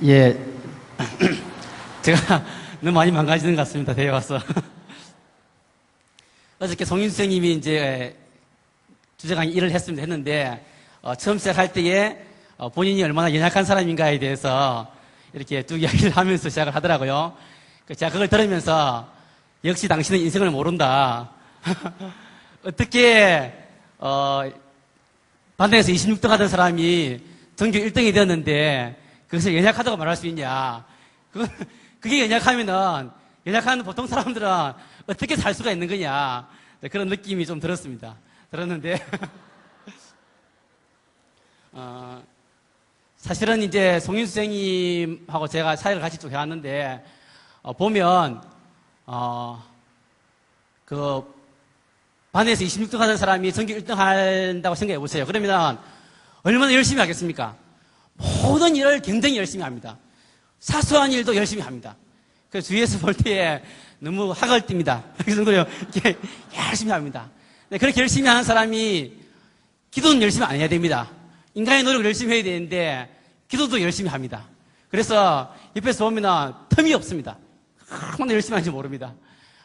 예, 제가 너무 많이 망가지는 것 같습니다. 대회 와서. 어저께 송인수 선생님이 이제 주제 강의 일을 했는데, 처음 시작할 때에 본인이 얼마나 연약한 사람인가에 대해서 이렇게 쭉 이야기를 하면서 시작을 하더라고요. 제가 그걸 들으면서 역시 당신은 인생을 모른다. 어떻게 반대에서 26등 하던 사람이 전교 1등이 되었는데 그것을 연약하다고 말할 수 있냐. 그게 연약하면은 연약한 보통 사람들은 어떻게 살 수가 있는 거냐. 그런 느낌이 좀 들었습니다. 들었는데 사실은 이제 송인수 선생님하고 제가 사회를 같이 쭉 해왔는데 보면 그 반에서 26등 하는 사람이 전교 1등 한다고 생각해 보세요. 그러면 얼마나 열심히 하겠습니까? 모든 일을 굉장히 열심히 합니다. 사소한 일도 열심히 합니다. 그래서 주위에서 볼 때에 너무 학을 띱니다. 그 정도로 이렇게 열심히 합니다. 네, 그렇게 열심히 하는 사람이 기도는 열심히 안 해야 됩니다. 인간의 노력을 열심히 해야 되는데 기도도 열심히 합니다. 그래서 옆에서 보면은 틈이 없습니다. 얼마나 열심히 하는지 모릅니다.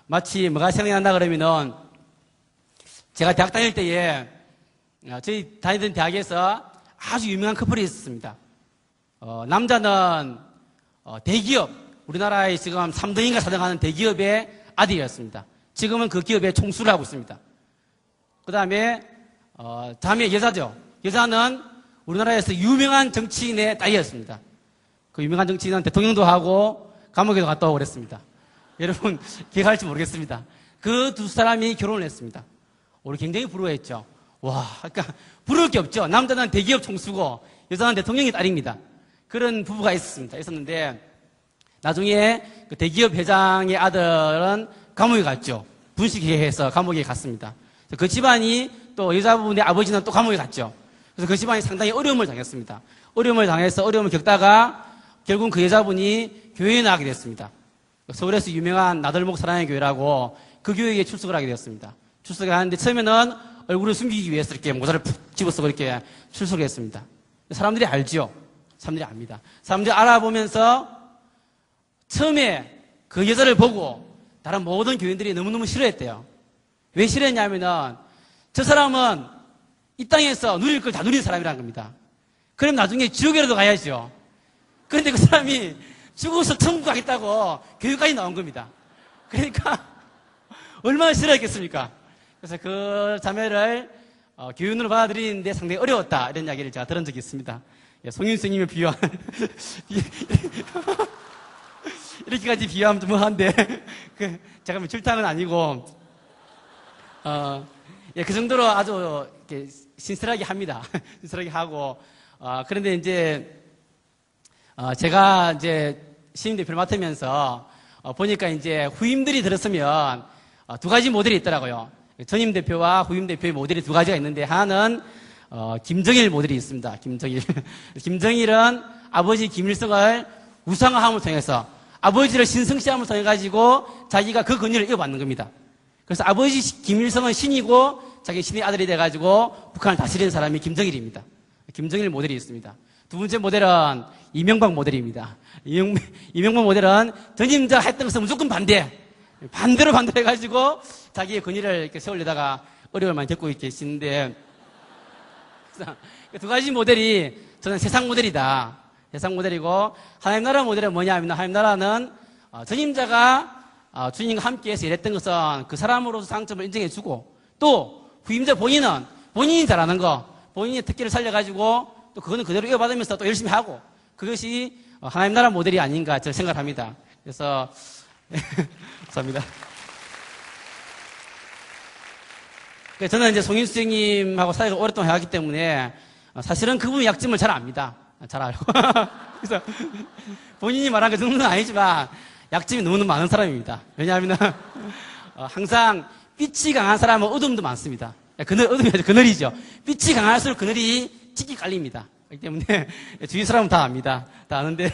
마치 뭐가 생각난다 그러면은 제가 대학 다닐 때에 저희 다니던 대학에서 아주 유명한 커플이 있었습니다. 남자는 대기업, 우리나라에 지금 3등인가 4등 하는 대기업의 아들이었습니다. 지금은 그 기업에 총수를 하고 있습니다. 그 다음에 자매 여자죠. 여자는 우리나라에서 유명한 정치인의 딸이었습니다. 그 유명한 정치인은 대통령도 하고 감옥에도 갔다 오고 그랬습니다. 여러분 기억할지 모르겠습니다. 그 두 사람이 결혼을 했습니다. 우리 굉장히 부러워했죠. 와, 그러니까 부러울 게 없죠. 남자는 대기업 총수고 여자는 대통령의 딸입니다. 그런 부부가 있었는데 나중에 그 대기업 회장의 아들은 감옥에 갔죠. 분식회해서 감옥에 갔습니다. 그 집안이 또 여자분의 아버지는 또 감옥에 갔죠. 그래서 그 집안이 상당히 어려움을 당했습니다. 어려움을 당해서 어려움을 겪다가 결국 그 여자분이 교회에 나가게 됐습니다. 서울에서 유명한 나들목 사랑의 교회라고 그 교회에 출석을 하게 되었습니다. 출석을 하는데 처음에는 얼굴을 숨기기 위해서 이렇게 모자를 푹 집어서 그렇게 출석을 했습니다. 사람들이 알죠. 사람들이 압니다. 사람들이 알아보면서 처음에 그 여자를 보고 다른 모든 교인들이 너무너무 싫어했대요. 왜 싫어했냐면은 저 사람은 이 땅에서 누릴 걸 다 누린 사람이라는 겁니다. 그럼 나중에 지옥에라도 가야죠. 그런데 그 사람이 죽어서 천국 가겠다고 교회까지 나온 겁니다. 그러니까 얼마나 싫어했겠습니까? 그래서 그 자매를 교인으로 받아들이는데 상당히 어려웠다. 이런 이야기를 제가 들은 적이 있습니다. 예, 송인수 님을 비유한 이렇게까지 비유하면 좀 뭐한데 제가 질타는 아니고 예, 그 정도로 아주 이렇게 신실하게 합니다. 신실하게 하고 그런데 이제 제가 이제 신임 대표를 맡으면서 보니까 이제 후임들이 들었으면 두 가지 모델이 있더라고요. 전임 대표와 후임 대표의 모델이 두 가지가 있는데 하나는 김정일 모델이 있습니다. 김정일. 김정일은 아버지 김일성을 우상화함을 통해서 아버지를 신성시함을 통해 가지고 자기가 그 권위를 이어받는 겁니다. 그래서 아버지 김일성은 신이고 자기 신의 아들이 돼가지고 북한을 다스리는 사람이 김정일입니다. 김정일 모델이 있습니다. 두 번째 모델은 이명박 모델입니다. 이명박 모델은 전임자 했던 것은 무조건 반대로 해가지고 자기의 권위를 이렇게 세우려다가 어려움을 많이 겪고 계시는데 두 가지 모델이 저는 세상 모델이다. 세상 모델이고 하나님 나라 모델은 뭐냐면 하나님 나라는 전임자가 주님과 함께해서 일했던 것은 그 사람으로서 장점을 인정해주고 또 후임자 본인은 본인이 잘하는 거 본인의 특기를 살려가지고 또 그거는 그대로 이어받으면서 또 열심히 하고 그것이 하나님 나라 모델이 아닌가 저는 생각합니다. 그래서 감사합니다. 저는 이제 송인수 선생님하고 사회가 오랫동안 해왔기 때문에 사실은 그분의 약점을 잘 압니다. 잘 알고. 그래서 본인이 말한 그 정도는 아니지만 약점이 너무너무 많은 사람입니다. 왜냐하면 항상 빛이 강한 사람은 어둠도 많습니다. 어둠이 아니죠. 그늘이죠. 빛이 강할수록 그늘이 짙게 깔립니다. 그렇기 때문에 주위 사람은 다 압니다. 다 아는데.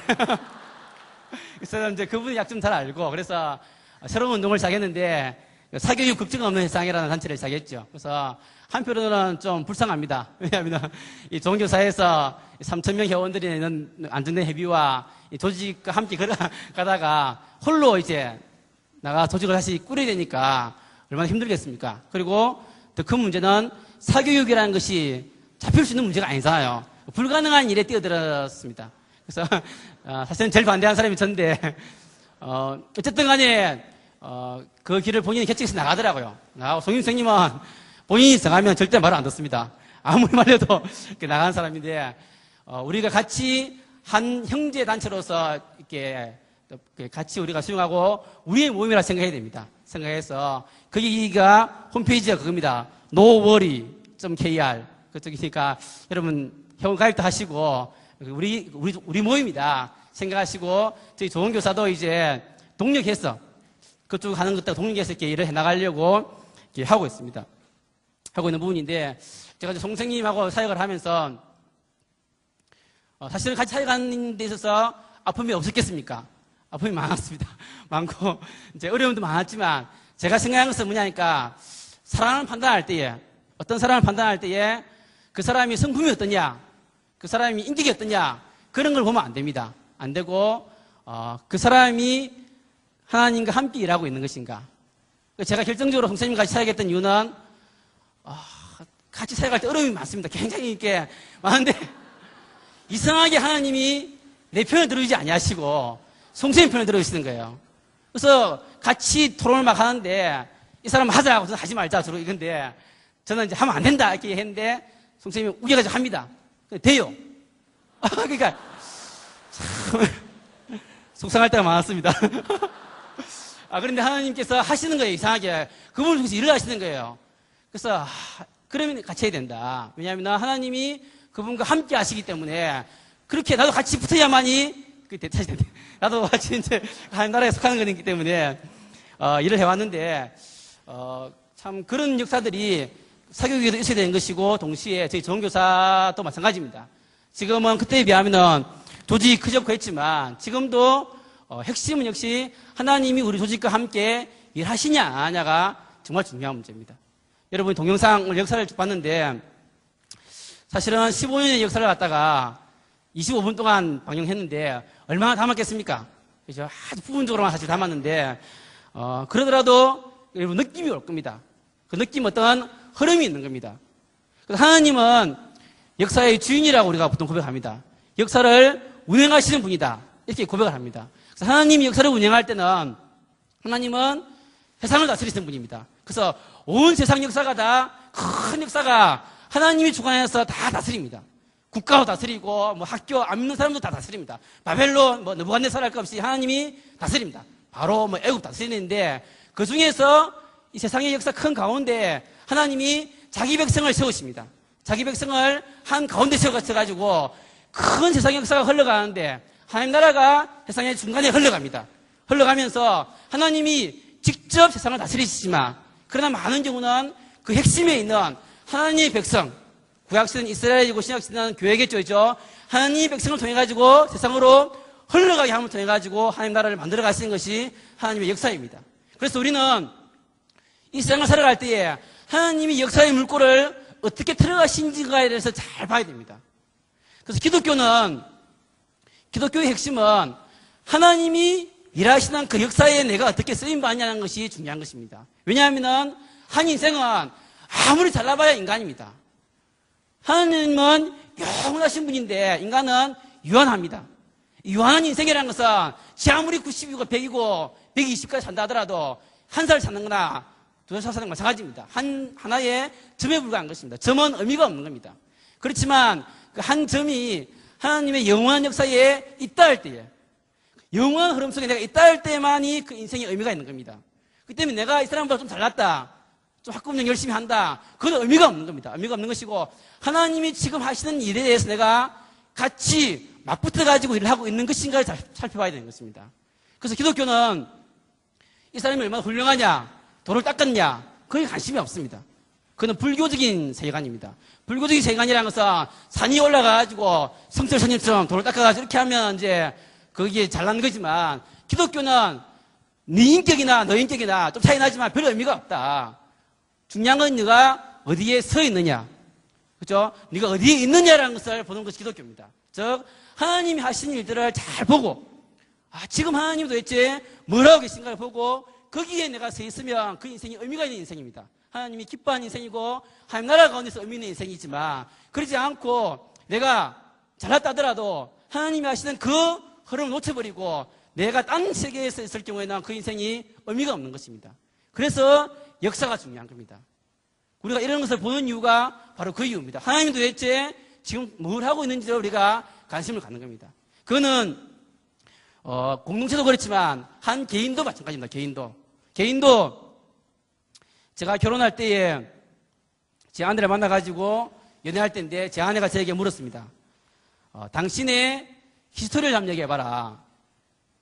그래서 이제 그분의 약점 잘 알고 그래서 새로운 운동을 시작했는데 사교육 걱정 없는 세상이라는 단체를 시작했죠. 그래서 한편으로는 좀 불쌍합니다. 왜냐하면 이 종교사에서 3,000명 회원들이 내는 안정된 회비와 이 조직과 함께 걸어가다가 홀로 이제 나가 조직을 다시 꾸려야 되니까 얼마나 힘들겠습니까? 그리고 더 큰 문제는 사교육이라는 것이 잡힐 수 있는 문제가 아니잖아요. 불가능한 일에 뛰어들었습니다. 그래서 사실은 제일 반대한 사람이 전데 어쨌든 간에 그 길을 본인이 개척해서 나가더라고요. 나가고 송임 선생님은 본인이 정하면 절대 말을 안 듣습니다. 아무리 말해도 나가는 사람인데 우리가 같이 한 형제 단체로서 이렇게 같이 우리가 수용하고 우리의 모임이라 생각해야 됩니다. 생각해서 거기가 홈페이지가 그겁니다. noworry.kr 그쪽이니까 여러분 회원 가입도 하시고 우리 모임이다 생각하시고 저희 좋은 교사도 이제 동력해서 그쪽 가는 것도 동력해서 이렇게 일을 해나가려고 이렇게 하고 있습니다. 하고 있는 부분인데 제가 이제 송생님하고 사역을 하면서 사실은 같이 사역하는 데 있어서 아픔이 없었겠습니까? 아픔이 많았습니다. 많고 이제 어려움도 많았지만 제가 생각한 것은 뭐냐니까 사람을 판단할 때에 어떤 사람을 판단할 때에 그 사람이 성품이 어떠냐 그 사람이 인격이 어떠냐 그런 걸 보면 안 됩니다. 안 되고 그 사람이 하나님과 함께 일하고 있는 것인가. 제가 결정적으로 선생님과 같이 사역했던 이유는 같이 사역할 때 어려움이 많습니다. 굉장히 이렇게 많은데 이상하게 하나님이 내 편을 들어주지 아니하시고 선생님 편을 들어주시는 거예요. 그래서 같이 토론을 막 하는데 이 사람 하자고 저는 하지 말자 주로 이건데 저는 이제 하면 안 된다 이렇게 했는데 선생님이 우겨가지고 합니다. 돼요. 그러니까 참 속상할 때가 많았습니다. 그런데 하나님께서 하시는 거예요. 이상하게 그분을 통해서 일을 하시는 거예요. 그래서 그러면 같이 해야 된다. 왜냐하면 하나님이 그분과 함께 하시기 때문에 그렇게 나도 같이 붙어야만이 나도 같이 이제 하나님 나라에 속하는 거기 때문에 일을 해왔는데 참 그런 역사들이 사교육에도 있어야 되는 것이고 동시에 저희 전교사도 마찬가지입니다. 지금은 그때에 비하면 조직이 크졌고 했지만 지금도 핵심은 역시 하나님이 우리 조직과 함께 일하시냐 안 하냐가 정말 중요한 문제입니다. 여러분이 동영상을 역사를 봤는데 사실은 15년의 역사를 갖다가 25분 동안 방영했는데 얼마나 담았겠습니까? 그죠? 아주 부분적으로만 사실 담았는데 그러더라도 여러분 느낌이 올 겁니다. 그 느낌 어떤 흐름이 있는 겁니다. 그래서 하나님은 역사의 주인이라고 우리가 보통 고백합니다. 역사를 운행하시는 분이다. 이렇게 고백을 합니다. 그래서 하나님이 역사를 운행할 때는 하나님은 세상을 다스리시는 분입니다. 그래서 온 세상 역사가 다 큰 역사가 하나님이 주관해서 다 다스립니다. 국가도 다스리고 뭐 학교 안 믿는 사람도 다 다스립니다. 바벨론 뭐 느부갓네살 할 것 없이 하나님이 다스립니다. 바로 뭐 애굽 다스리는데 그 중에서 이 세상의 역사 큰 가운데 하나님이 자기 백성을 세우십니다. 자기 백성을 한 가운데 세워가지고 큰 세상의 역사가 흘러가는데 하나님 나라가 세상의 중간에 흘러갑니다. 흘러가면서 하나님이 직접 세상을 다스리시지만 그러나 많은 경우는 그 핵심에 있는 하나님의 백성 구약시대는 이스라엘이고 신약시대는 교회겠죠. 하나님의 백성을 통해가지고 세상으로 흘러가게 함을 통해가지고 하나님 나라를 만들어 가시는 것이 하나님의 역사입니다. 그래서 우리는 이 세상을 살아갈 때에 하나님이 역사의 물꼬를 어떻게 틀어가신지가에 대해서 잘 봐야 됩니다. 그래서 기독교의 핵심은 하나님이 일하시는 그 역사에 내가 어떻게 쓰임받냐는 것이 중요한 것입니다. 왜냐하면 한 인생은 아무리 잘나봐야 인간입니다. 하나님은 영원하신 분인데 인간은 유한합니다. 유한한 인생이라는 것은 지 아무리 90이고 100이고 120까지 산다 하더라도 한 살 사는 거나 두 살 사는 거 마찬가지입니다. 하나의 점에 불과한 것입니다. 점은 의미가 없는 겁니다. 그렇지만 그 한 점이 하나님의 영원한 역사에 있다 할 때에 영원한 흐름 속에 내가 있다 할 때만이 그 인생의 의미가 있는 겁니다. 그렇기 때문에 내가 이 사람보다 좀 잘났다. 좀 학급운영 열심히 한다. 그건 의미가 없는 겁니다. 의미가 없는 것이고 하나님이 지금 하시는 일에 대해서 내가 같이 맞붙어가지고 일을 하고 있는 것인가를 잘 살펴봐야 되는 것입니다. 그래서 기독교는 이 사람이 얼마나 훌륭하냐, 돌을 닦았냐, 그게 관심이 없습니다. 그건 불교적인 세계관입니다. 불교적인 세계관이라는 것은 산이 올라가가지고 성철스님처럼 돌을 닦아가지고 이렇게 하면 이제 그게 잘난 거지만 기독교는 네 인격이나 너 인격이나 좀 차이 나지만 별 의미가 없다. 중요한 건 네가 어디에 서 있느냐. 그죠? 네가 어디에 있느냐라는 것을 보는 것이 기독교입니다. 즉, 하나님이 하신 일들을 잘 보고, 지금 하나님이 도대체 뭘 하고 계신가를 보고, 거기에 내가 서 있으면 그 인생이 의미가 있는 인생입니다. 하나님이 기뻐하는 인생이고, 하나님 나라 가운데서 의미 있는 인생이지만, 그러지 않고 내가 잘났다 하더라도 하나님이 하시는 그 흐름을 놓쳐버리고, 내가 딴 세계에서 있을 경우에는 그 인생이 의미가 없는 것입니다. 그래서 역사가 중요한 겁니다. 우리가 이런 것을 보는 이유가 바로 그 이유입니다. 하나님이 도대체 지금 뭘 하고 있는지를 우리가 관심을 갖는 겁니다. 그거는 공동체도 그렇지만 한 개인도 마찬가지입니다. 개인도 제가 결혼할 때에 제 아내를 만나가지고 연애할 때인데 제 아내가 저에게 물었습니다. 당신의 히스토리를 한번 얘기해봐라.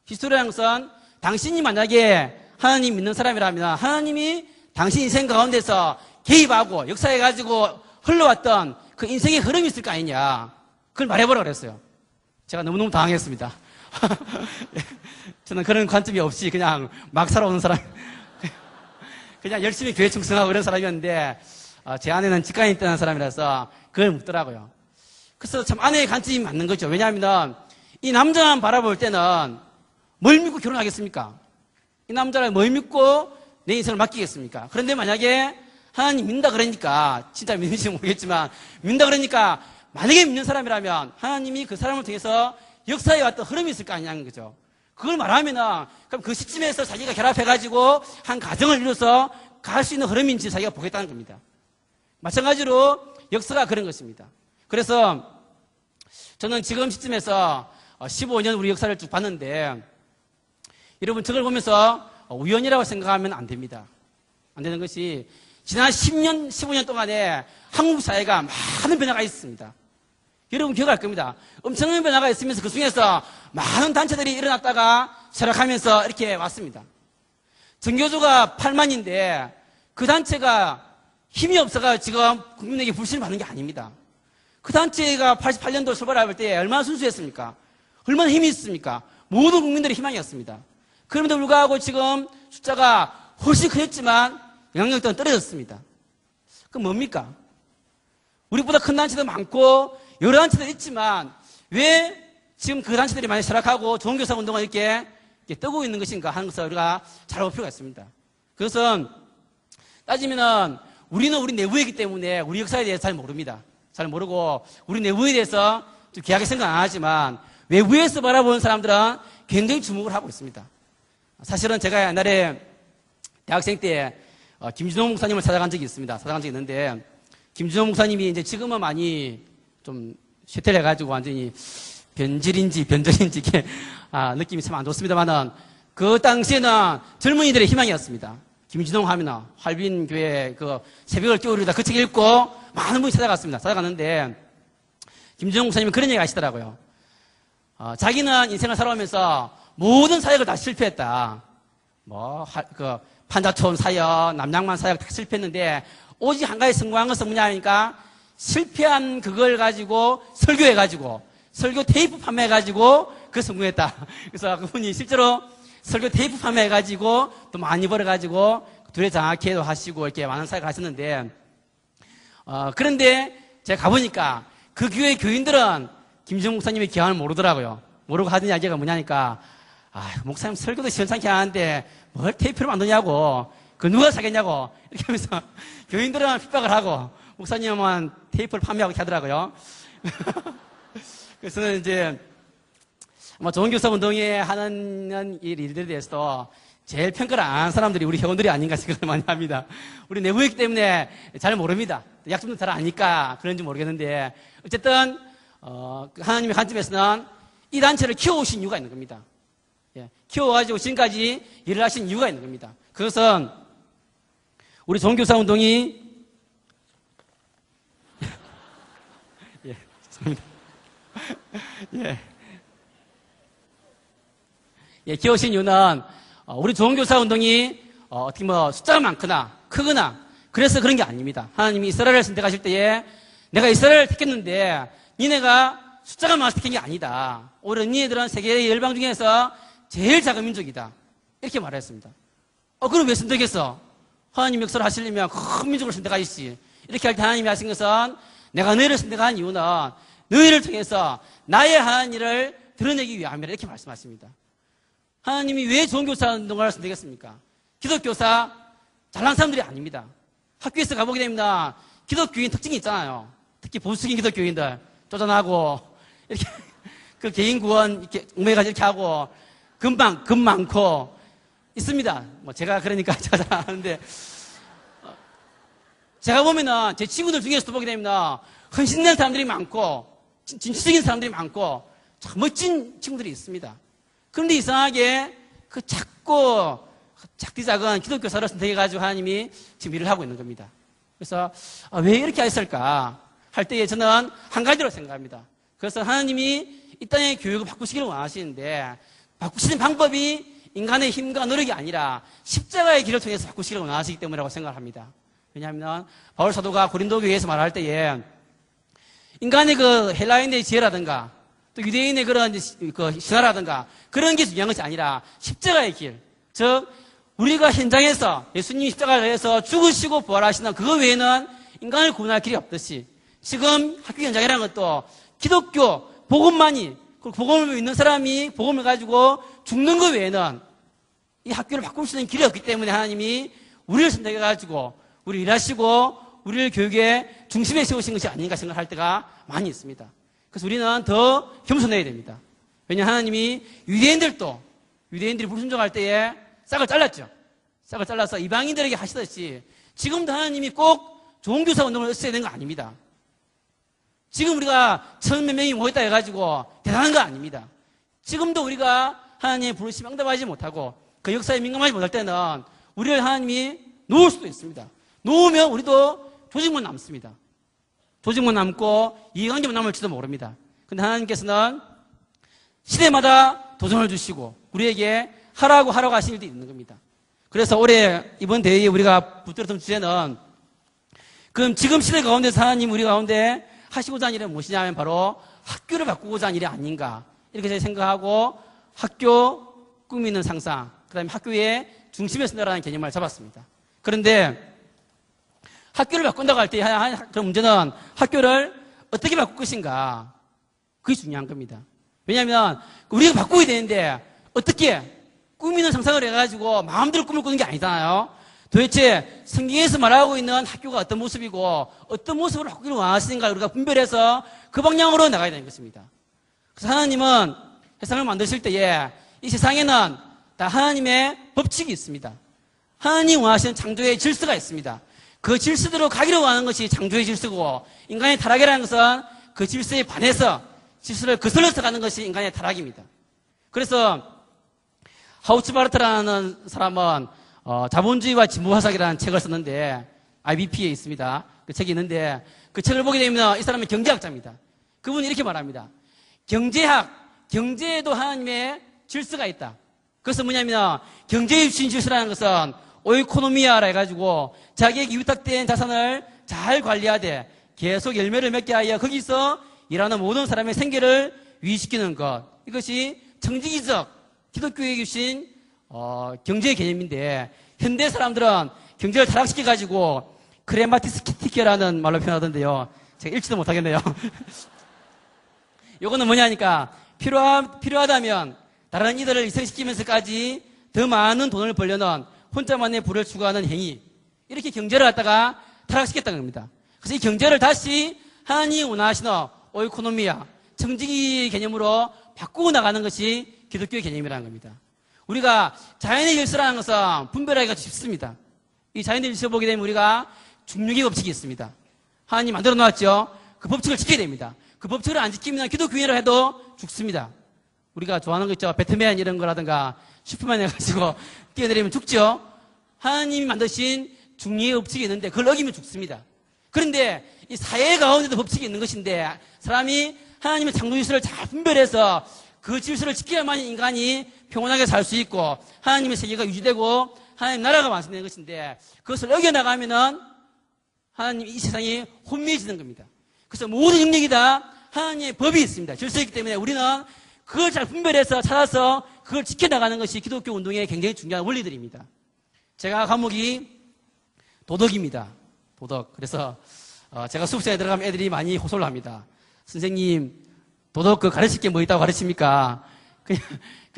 히스토리라는 것은 당신이 만약에 하나님 믿는 사람이라면 하나님이 당신 인생 가운데서 개입하고 역사해가지고 흘러왔던 그 인생의 흐름이 있을 거 아니냐. 그걸 말해보라 그랬어요. 제가 너무너무 당황했습니다. 저는 그런 관점이 없이 그냥 막 살아오는 사람, 그냥 열심히 교회 충성하고 그런 사람이었는데, 제 아내는 직관에 있던 사람이라서 그걸 묻더라고요. 그래서 참 아내의 관점이 맞는 거죠. 왜냐하면 이 남자만 바라볼 때는 뭘 믿고 결혼하겠습니까? 이 남자를 뭘 믿고 내 인생을 맡기겠습니까? 그런데 만약에 하나님 믿는다 그러니까, 진짜 믿는지 모르겠지만 믿는다 그러니까 만약에 믿는 사람이라면 하나님이 그 사람을 통해서 역사에 왔던 흐름이 있을 거 아니냐는 거죠. 그걸 말하면은 그럼 그 시점에서 자기가 결합해가지고 한 가정을 이루어서 갈 수 있는 흐름인지 자기가 보겠다는 겁니다. 마찬가지로 역사가 그런 것입니다. 그래서 저는 지금 시점에서 15년 우리 역사를 쭉 봤는데, 여러분 저걸 보면서 우연이라고 생각하면 안 됩니다. 안 되는 것이 지난 10년, 15년 동안에 한국 사회가 많은 변화가 있습니다. 여러분 기억할 겁니다. 엄청난 변화가 있으면서 그 중에서 많은 단체들이 일어났다가 쇠락하면서 이렇게 왔습니다. 정교조가 8만인데 그 단체가 힘이 없어가 지금 국민에게 불신을 받는 게 아닙니다. 그 단체가 88년도 출발할 때 얼마나 순수했습니까? 얼마나 힘이 있습니까? 모든 국민들의 희망이었습니다. 그럼에도 불구하고 지금 숫자가 훨씬 크겠지만 영향력도 떨어졌습니다. 그럼 뭡니까? 우리보다 큰 단체도 많고 여러 단체도 있지만 왜 지금 그 단체들이 많이 쇠락하고 종교사 운동을 이렇게 뜨고 있는 것인가 하는 것을 우리가 잘 볼 필요가 있습니다. 그것은 따지면은 우리는 우리 내부이기 때문에 우리 역사에 대해서 잘 모릅니다. 잘 모르고 우리 내부에 대해서 좀 귀하게 생각 안 하지만 외부에서 바라보는 사람들은 굉장히 주목을 하고 있습니다. 사실은 제가 옛날에 대학생 때 김준호 목사님을 찾아간 적이 있습니다. 찾아간 적이 있는데 김준호 목사님이 이제 지금은 많이 좀 쇠퇴를 해가지고 완전히 변질인지 변절인지 이게 느낌이 참 안 좋습니다만은 그 당시에는 젊은이들의 희망이었습니다. 김준호 하면은 활빈교회 그 새벽을 깨우리다 그 책 읽고 많은 분이 찾아갔습니다. 찾아갔는데 김준호 목사님은 그런 얘기 하시더라고요. 자기는 인생을 살아오면서 모든 사역을 다 실패했다. 판자촌 사역, 남양만 사역 다 실패했는데 오직 한 가지 성공한 것은 뭐냐 하니까 실패한 그걸 가지고 설교해가지고 설교 테이프 판매해가지고 그 성공했다. 그래서 그분이 실제로 설교 테이프 판매해가지고 또 많이 벌어가지고 둘의 장학회도 하시고 이렇게 많은 사역을 하셨는데 그런데 제가 가보니까 그 교회 교인들은 김정 목사님의 기함을 모르더라고요. 모르고 하던 이야기가 뭐냐니까 목사님 설교도 시원찮게 하는데 뭘 테이프를 만드냐고 그 누가 사겠냐고 이렇게 하면서 교인들은 핍박을 하고 목사님은 테이프를 판매하고 이렇게 하더라고요. 그래서 이제 아마 좋은교사 운동회 하는 일들에 대해서도 제일 평가를 안 하는 사람들이 우리 회원들이 아닌가 생각을 많이 합니다. 우리 내부이기 때문에 잘 모릅니다. 약점도 잘 아니까 그런지 모르겠는데 어쨌든 하나님의 관점에서는 이 단체를 키워오신 이유가 있는 겁니다. 키워가지고 지금까지 일을 하신 이유가 있는 겁니다. 그것은 우리 종교사 운동이 죄송합니다. 키워오신 이유는 우리 종교사 운동이 어떻게 숫자가 많거나 크거나 그래서 그런 게 아닙니다. 하나님이 이스라엘을 선택하실 때에 내가 이스라엘을 택했는데 니네가 숫자가 많아서 택한 게 아니다. 오히려 니네들은 세계의 열방 중에서 제일 작은 민족이다. 이렇게 말했습니다. 그럼 왜 선택했어? 하나님 역사를 하시려면 큰 민족을 선택하시지. 이렇게 할 때 하나님이 하신 것은 내가 너희를 선택한 이유는 너희를 통해서 나의 하나님 일을 드러내기 위함이라 이렇게 말씀하십니다. 하나님이 왜 좋은 교사 운동가를 선택했습니까? 기독교사 잘난 사람들이 아닙니다. 학교에서 가보게 됩니다. 기독교인 특징이 있잖아요. 특히 보수적인 기독교인들 쪼잔하고 이렇게 그 개인 구원 이렇게 웅매가지고 이렇게 하고 금 많고 있습니다. 뭐 제가 그러니까 제가 잘 아는데 제가 보면은 제 친구들 중에서도 보게 됩니다. 헌신된 사람들이 많고 진취적인 사람들이 많고 참 멋진 친구들이 있습니다. 그런데 이상하게 그 작디 작은 기독교사를 선택해가지고 하나님이 지금 일을 하고 있는 겁니다. 그래서 왜 이렇게 했을까 할 때에 저는 한 가지로 생각합니다. 그래서 하나님이 이 땅의 교육을 바꾸시기를 원하시는데 바꾸시는 방법이 인간의 힘과 노력이 아니라 십자가의 길을 통해서 바꾸시기를 원하시기 때문이라고 생각합니다. 왜냐하면 바울 사도가 고린도 교회에서 말할 때에 인간의 그 헬라인의 지혜라든가 또 유대인의 그런 그 신화라든가 그런 게 중요한 것이 아니라 십자가의 길, 즉 우리가 현장에서 예수님이 십자가를 해서 죽으시고 부활하시는 그거 외에는 인간을 구원할 길이 없듯이 지금 학교 현장이라는 것도 기독교 복음만이 복음을 믿는 사람이 복음을 가지고 죽는 것 외에는 이 학교를 바꿀 수 있는 길이 없기 때문에 하나님이 우리를 선택해가지고 우리 일하시고 우리를 교육의 중심에 세우신 것이 아닌가 생각할 때가 많이 있습니다. 그래서 우리는 더 겸손해야 됩니다. 왜냐 하나님이 유대인들이 불순종할 때에 싹을 잘랐죠. 싹을 잘라서 이방인들에게 하시듯이 지금도 하나님이 꼭 좋은 교사 운동을 했어야 되는 거 아닙니다. 지금 우리가 1000몇 명이 모였다 해가지고 대단한 거 아닙니다. 지금도 우리가 하나님의 부르심에 응답하지 못하고 그 역사에 민감하지 못할 때는 우리를 하나님이 놓을 수도 있습니다. 놓으면 우리도 조직만 남습니다. 조직만 남고 이해관계만 남을지도 모릅니다. 근데 하나님께서는 시대마다 도전을 주시고 우리에게 하라고 하신 일도 있는 겁니다. 그래서 올해 이번 대회에 우리가 붙들었던 주제는 그럼 지금 시대 가운데서 하나님 우리 가운데 하시고자 하는 일은 무엇이냐 하면 바로 학교를 바꾸고자 하는 일이 아닌가 이렇게 제가 생각하고 학교 꾸미는 상상 그 다음에 학교의 중심에 선다라는 개념을 잡았습니다. 그런데 학교를 바꾼다고 할 때 그런 문제는 학교를 어떻게 바꿀 것인가 그게 중요한 겁니다. 왜냐하면 우리가 바꾸게 되는데 어떻게 꾸미는 상상을 해가지고 마음대로 꿈을 꾸는 게 아니잖아요. 도대체 성경에서 말하고 있는 학교가 어떤 모습이고 어떤 모습으로 바꾸기를 원하시는가 우리가 분별해서 그 방향으로 나가야 되는 것입니다. 그래서 하나님은 세상을 만드실 때에 이 세상에는 다 하나님의 법칙이 있습니다. 하나님 원하시는 창조의 질서가 있습니다. 그 질서대로 가기로 원하는 것이 창조의 질서고 인간의 타락이라는 것은 그 질서에 반해서 질서를 거슬러서 가는 것이 인간의 타락입니다. 그래서 하우츠바르트라는 사람은 자본주의와 진보화석이라는 책을 썼는데 IBP에 있습니다. 그 책이 있는데 그 책을 보게 되면 이 사람은 경제학자입니다. 그분이 이렇게 말합니다. 경제에도 하나님의 질서가 있다. 그것은 뭐냐면 경제의 주신 질서라는 것은 오이코노미아라 해가지고 자기에게 위탁된 자산을 잘 관리하되 계속 열매를 맺게 하여 거기서 일하는 모든 사람의 생계를 유지시키는 것. 이것이 정직이적 기독교에 주신 경제의 개념인데 현대 사람들은 경제를 타락시켜가지고 크레마티스키티케라는 말로 표현하던데요. 제가 읽지도 못하겠네요. 요거는 뭐냐니까 필요하다면 다른 이들을 희생시키면서까지 더 많은 돈을 벌려는 혼자만의 부를 추구하는 행위 이렇게 경제를 갖다가 타락시켰다는 겁니다. 그래서 이 경제를 다시 하나님이 원하시는 오이코노미아 정직의 개념으로 바꾸고 나가는 것이 기독교의 개념이라는 겁니다. 우리가 자연의 질서라는 것은 분별하기가 쉽습니다. 이 자연의 질서 보게 되면 우리가 중력의 법칙이 있습니다. 하나님 만들어 놓았죠. 그 법칙을 지켜야 됩니다. 그 법칙을 안 지키면 기독교인이라 해도 죽습니다. 우리가 좋아하는 거 있죠. 배트맨 이런 거라든가 슈퍼맨 해가지고 뛰어내리면 죽죠. 하나님이 만드신 중력의 법칙이 있는데 그걸 어기면 죽습니다. 그런데 이 사회 가운데도 법칙이 있는 것인데 사람이 하나님의 창조 질서를 잘 분별해서 그 질서를 지켜야만 인간이 평온하게 살 수 있고 하나님의 세계가 유지되고 하나님 나라가 완성되는 것인데 그것을 어겨나가면은 하나님 이 세상이 혼미해지는 겁니다. 그래서 모든 영역이 다 하나님의 법이 있습니다. 질서이기 때문에 우리는 그걸 잘 분별해서 찾아서 그걸 지켜나가는 것이 기독교 운동의 굉장히 중요한 원리들입니다. 제가 과목이 도덕입니다. 도덕. 그래서 제가 수업시간에 들어가면 애들이 많이 호소를 합니다. 선생님, 도덕 가르칠 게 뭐 있다고 가르칩니까? 그냥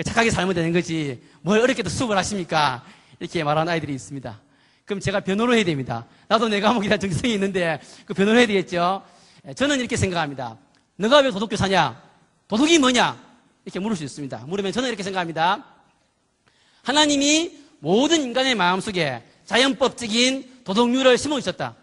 착하게 살면 되는 거지. 뭘 어렵게도 수업을 하십니까? 이렇게 말하는 아이들이 있습니다. 그럼 제가 변호를 해야 됩니다. 나도 내 과목에 대한 정성이 있는데 그 변호를 해야 되겠죠. 저는 이렇게 생각합니다. 너가 왜 도덕교사냐? 도덕이 뭐냐? 이렇게 물을 수 있습니다. 물으면 저는 이렇게 생각합니다. 하나님이 모든 인간의 마음속에 자연법적인 도덕률을 심어주셨다.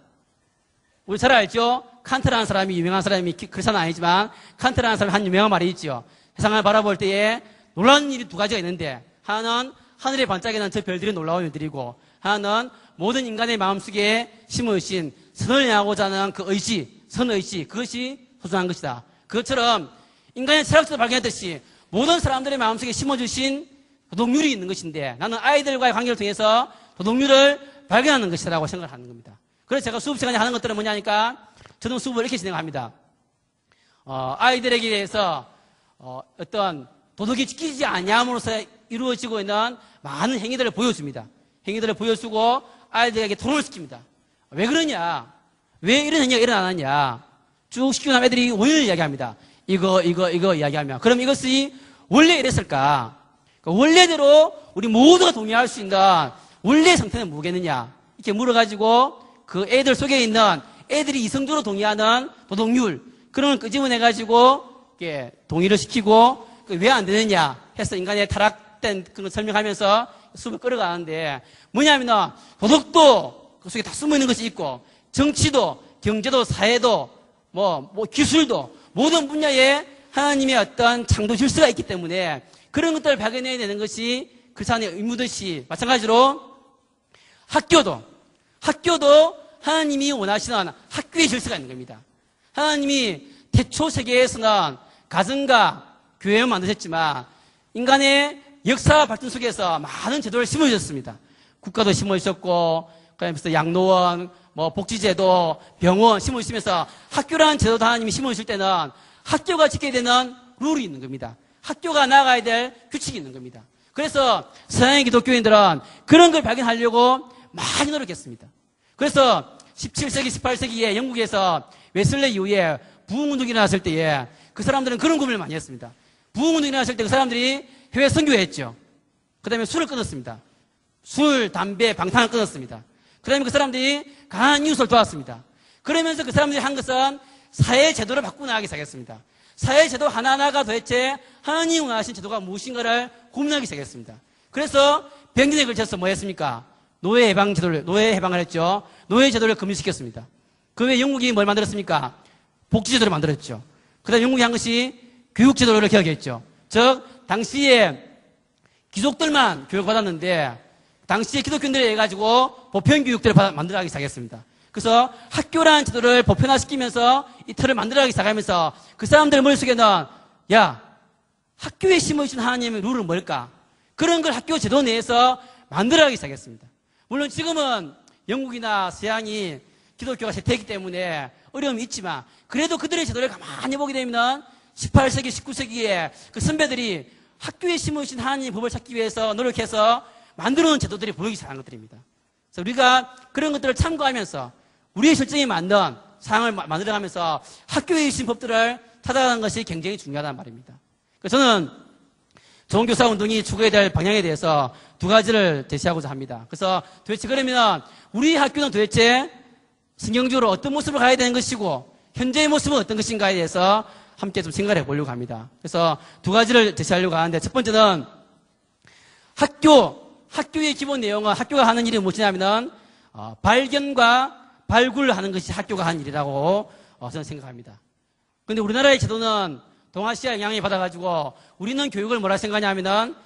우리 잘 알죠? 칸트라는 사람이, 유명한 사람이, 그리스도는 아니지만 칸트라는 사람이 한 유명한 말이 있죠. 세상을 바라볼 때에 놀라운 일이 두 가지가 있는데, 하나는 하늘에 반짝이는 저 별들이 놀라운 일들이고, 하나는 모든 인간의 마음속에 심어주신 선을 향하고자 하는 그 의지, 선의지, 그것이 소중한 것이다. 그것처럼 인간의 철학적으로 발견했듯이 모든 사람들의 마음속에 심어주신 도덕률이 있는 것인데, 나는 아이들과의 관계를 통해서 도덕률을 발견하는 것이라고 생각을 하는 겁니다. 그래서 제가 수업 시간에 하는 것들은 뭐냐니까, 저는 수업을 이렇게 진행합니다. 아이들에게 대해서 어떤 도덕이 지키지 아니함으로써 이루어지고 있는 많은 행위들을 보여줍니다. 행위들을 보여주고 아이들에게 토론을 시킵니다. 왜 그러냐? 왜 이런 행위가 일어나느냐? 쭉 시키고 나면 애들이 원인을 이야기합니다. 이거 이야기하면. 그럼 이것이 원래 이랬을까? 원래대로 우리 모두가 동의할 수 있는 원래의 상태는 뭐겠느냐? 이렇게 물어가지고 그 애들 속에 있는 애들이 이성적으로 동의하는 도덕률, 그런 걸 끄집어내가지고 이렇게 동의를 시키고 왜 안 되느냐 해서 인간의 타락된 그런 걸 설명하면서 수업을 끌어가는데, 뭐냐면 도덕도 그 속에 다 숨어있는 것이 있고, 정치도, 경제도, 사회도, 뭐 기술도, 모든 분야에 하나님의 어떤 창조 질서가 있기 때문에 그런 것들을 발견해야 되는 것이 그리스도의 의무듯이, 마찬가지로 학교도 하나님이 원하시는 학교의 질서가 있는 겁니다. 하나님이 태초 세계에서는 가정과 교회만 만드셨지만 인간의 역사 발전 속에서 많은 제도를 심어주셨습니다. 국가도 심어주셨고, 그다음에 양로원, 복지제도, 병원 심어주시면서 학교라는 제도도 하나님이 심어주실 때는 학교가 지켜야 되는 룰이 있는 겁니다. 학교가 나아가야 될 규칙이 있는 겁니다. 그래서 서양의 기독교인들은 그런 걸 발견하려고 많이 노력했습니다. 그래서 17세기, 18세기에 영국에서 웨슬레 이후에 부흥운동이 일어났을 때에 그 사람들은 그런 고민을 많이 했습니다. 부흥운동이 일어났을 때 그 사람들이 해외 선교했죠. 그 다음에 술을 끊었습니다. 술, 담배, 방탕을 끊었습니다. 그 다음에 그 사람들이 가난한 이웃을 도왔습니다. 그러면서 그 사람들이 한 것은 사회 제도를 바꾸고 나가기 시작했습니다. 사회 제도 하나하나가 도대체 하나님이 원하신 제도가 무엇인가를 고민하기 시작했습니다. 그래서 100년에 걸쳐서 뭐 했습니까? 노예 해방을 했죠. 노예 제도를 금지시켰습니다. 그 외에 영국이 뭘 만들었습니까? 복지 제도를 만들었죠. 그 다음에 영국이 한 것이 교육 제도를 개혁했죠. 즉, 당시에 귀족들만 교육받았는데, 당시에 기독교인들이 해가지고 보편교육들을 만들어가기 시작했습니다. 그래서 학교라는 제도를 보편화시키면서 이 틀을 만들어가기 시작하면서 그 사람들 머릿속에는, 야, 학교에 심어주신 하나님의 룰은 뭘까? 그런 걸 학교 제도 내에서 만들어가기 시작했습니다. 물론 지금은 영국이나 서양이 기독교가 쇠퇴했기 때문에 어려움이 있지만, 그래도 그들의 제도를 가만히 보게 되면 18세기, 19세기에 그 선배들이 학교에 심으신 하나님의 법을 찾기 위해서 노력해서 만들어놓은 제도들이 보이기 시작한 것들입니다. 그래서 우리가 그런 것들을 참고하면서 우리의 실정에 맞는 상황을 만들어가면서 학교에 있는 법들을 찾아가는 것이 굉장히 중요하다는 말입니다. 그래서 저는 종교사 운동이 추구해야 될 방향에 대해서 두 가지를 제시하고자 합니다. 그래서 도대체 그러면 우리 학교는 도대체 성경적으로 어떤 모습을 가야 되는 것이고 현재의 모습은 어떤 것인가에 대해서 함께 좀 생각을 해보려고 합니다. 그래서 두 가지를 제시하려고 하는데, 첫 번째는 학교의 기본 내용은, 학교가 하는 일이 무엇이냐면 발견과 발굴하는 것이 학교가 하는 일이라고 저는 생각합니다. 그런데 우리나라의 제도는 동아시아 영향을 받아가지고 우리는 교육을 뭐라 생각하냐면은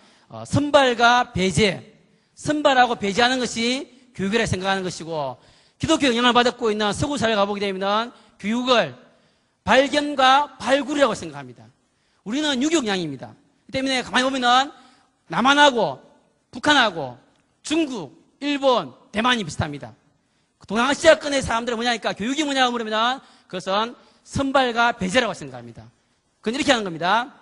선발과 배제, 선발하고 배제하는 것이 교육이라 생각하는 것이고, 기독교 영향을 받고 있는 서구 사회에 가보게 되면 교육을 발견과 발굴이라고 생각합니다. 우리는 유교영향입니다. 그 때문에 가만히 보면은 남한하고 북한하고 중국, 일본, 대만이 비슷합니다. 동아시아권의 사람들은 뭐냐니까 교육이 뭐냐고 물으면 그것은 선발과 배제라고 생각합니다. 그건 이렇게 하는 겁니다.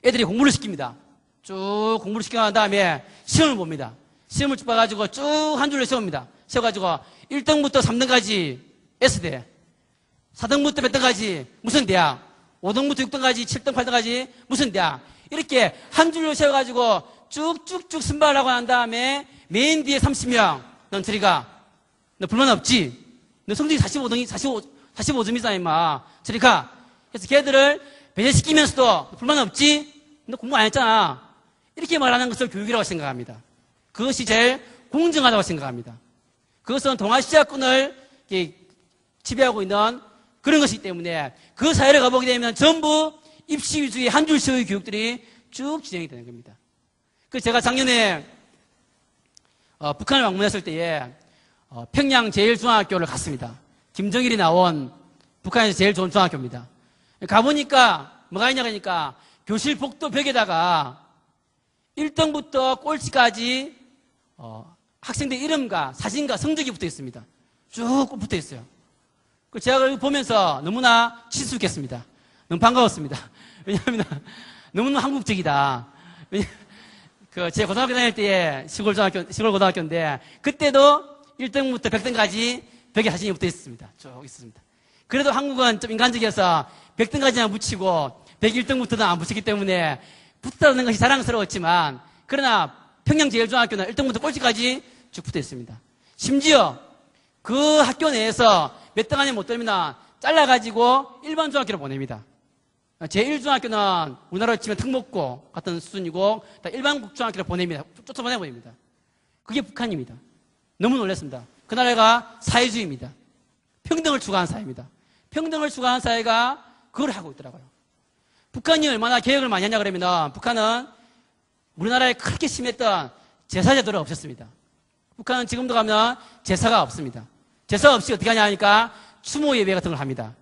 애들이 공부를 시킵니다. 쭉 공부를 시켜난 다음에 시험을 봅니다. 시험을 쭉 봐가지고 쭉 한 줄로 세웁니다. 세워가지고 1등부터 3등까지 S대, 4등부터 몇 등까지 무슨 대학, 5등부터 6등까지 7등, 8등까지 무슨 대학, 이렇게 한 줄로 세워가지고 쭉쭉쭉 선발을 하고 난 다음에 맨 뒤에 30명, 넌 저리 가. 너 불만 없지? 너 성적이 45점이잖아, 임마. 저리 가. 그래서 걔들을 배제시키면서도 불만 없지? 너 공부 안 했잖아. 이렇게 말하는 것을 교육이라고 생각합니다. 그것이 제일 공정하다고 생각합니다. 그것은 동아시아권을 지배하고 있는 그런 것이기 때문에 그 사회를 가보게 되면 전부 입시 위주의 한 줄씩의 교육들이 쭉 진행이 되는 겁니다. 그래서 제가 작년에 북한을 방문했을 때에 평양 제1중학교를 갔습니다. 김정일이 나온 북한에서 제일 좋은 중학교입니다. 가보니까 뭐가 있냐 하니까 교실 복도 벽에다가 1등부터 꼴찌까지 학생들 이름과 사진과 성적이 붙어 있습니다. 쭉 붙어 있어요. 제가 보면서 너무나 친숙했습니다. 너무 반가웠습니다. 왜냐하면 너무나 한국적이다. 제 고등학교 다닐 때에 시골 고등학교인데 그때도 1등부터 100등까지 벽에 사진이 붙어 있습니다. 쭉 있습니다. 그래도 한국은 좀 인간적이어서 100등까지만 붙이고 101등부터는 안 붙이기 때문에 붙었다는 것이 자랑스러웠지만 그러나 평양제일중학교는 1등부터 꼴찌까지 쭉 붙어 있습니다. 심지어 그 학교 내에서 몇 등 안에 못 들면 잘라가지고 일반 중학교로 보냅니다. 제1중학교는 우리나라로 치면 특목고 같은 수준이고 일반 중학교로 보냅니다. 쫓아보냅니다. 그게 북한입니다. 너무 놀랐습니다. 그 나라가 사회주의입니다. 평등을 추구하는 사회입니다. 평등을 추구하는 사회가 그걸 하고 있더라고요. 북한이 얼마나 개혁을 많이 하냐 그러면 북한은 우리나라에 그렇게 심했던 제사제도를 없앴습니다. 북한은 지금도 가면 제사가 없습니다. 제사 없이 어떻게 하냐 하니까 추모 예배 같은 걸 합니다.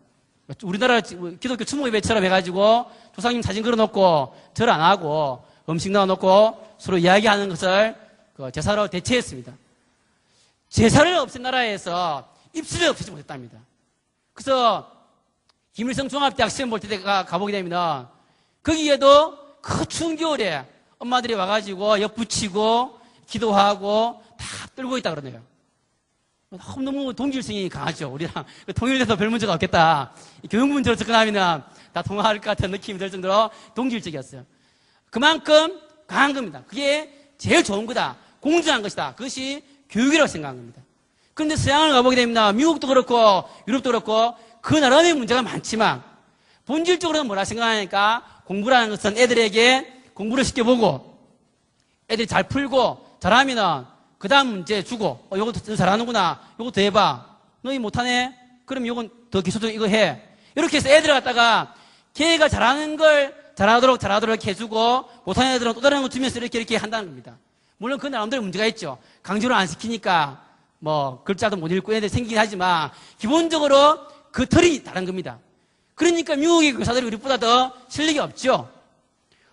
우리나라 기독교 추모 예배처럼 해가지고 조상님 사진 걸어놓고 절 안 하고 음식 넣어놓고 서로 이야기하는 것을 제사로 대체했습니다. 제사를 없앤 나라에서 입시를 없애지 못했답니다. 그래서 김일성 종합대학 시험 볼 때 가보게 되면 거기에도 그 추운 겨울에 엄마들이 와가지고 옆 붙이고 기도하고 다 떨고 있다 그러네요. 너무 동질성이 강하죠. 우리랑 통일돼서 별 문제가 없겠다. 교육 문제로 접근하면 다 통화할 것 같은 느낌이 들 정도로 동질적이었어요. 그만큼 강한 겁니다. 그게 제일 좋은 거다. 공정한 것이다. 그것이 교육이라고 생각한 겁니다. 그런데 서양을 가보게 됩니다. 미국도 그렇고 유럽도 그렇고 그 나라의 문제가 많지만 본질적으로는 뭐라 생각하니까 공부라는 것은 애들에게 공부를 시켜보고 애들이 잘 풀고 잘하면 그 다음 문제 주고 요것도 잘하는구나. 요것도 해봐. 너희 못하네? 그럼 요건 더 기술적 이거 해. 이렇게 해서 애들을 갖다가 걔가 잘하는 걸 잘하도록 해주고 못하는 애들은 또 다른 거 주면서 이렇게 한다는 겁니다. 물론 그 나름대로 문제가 있죠. 강제로 안 시키니까 뭐 글자도 못 읽고 애들이 생기긴 하지만 기본적으로 그 틀이 다른 겁니다. 그러니까 미국의 교사들이 우리보다 더 실력이 없죠.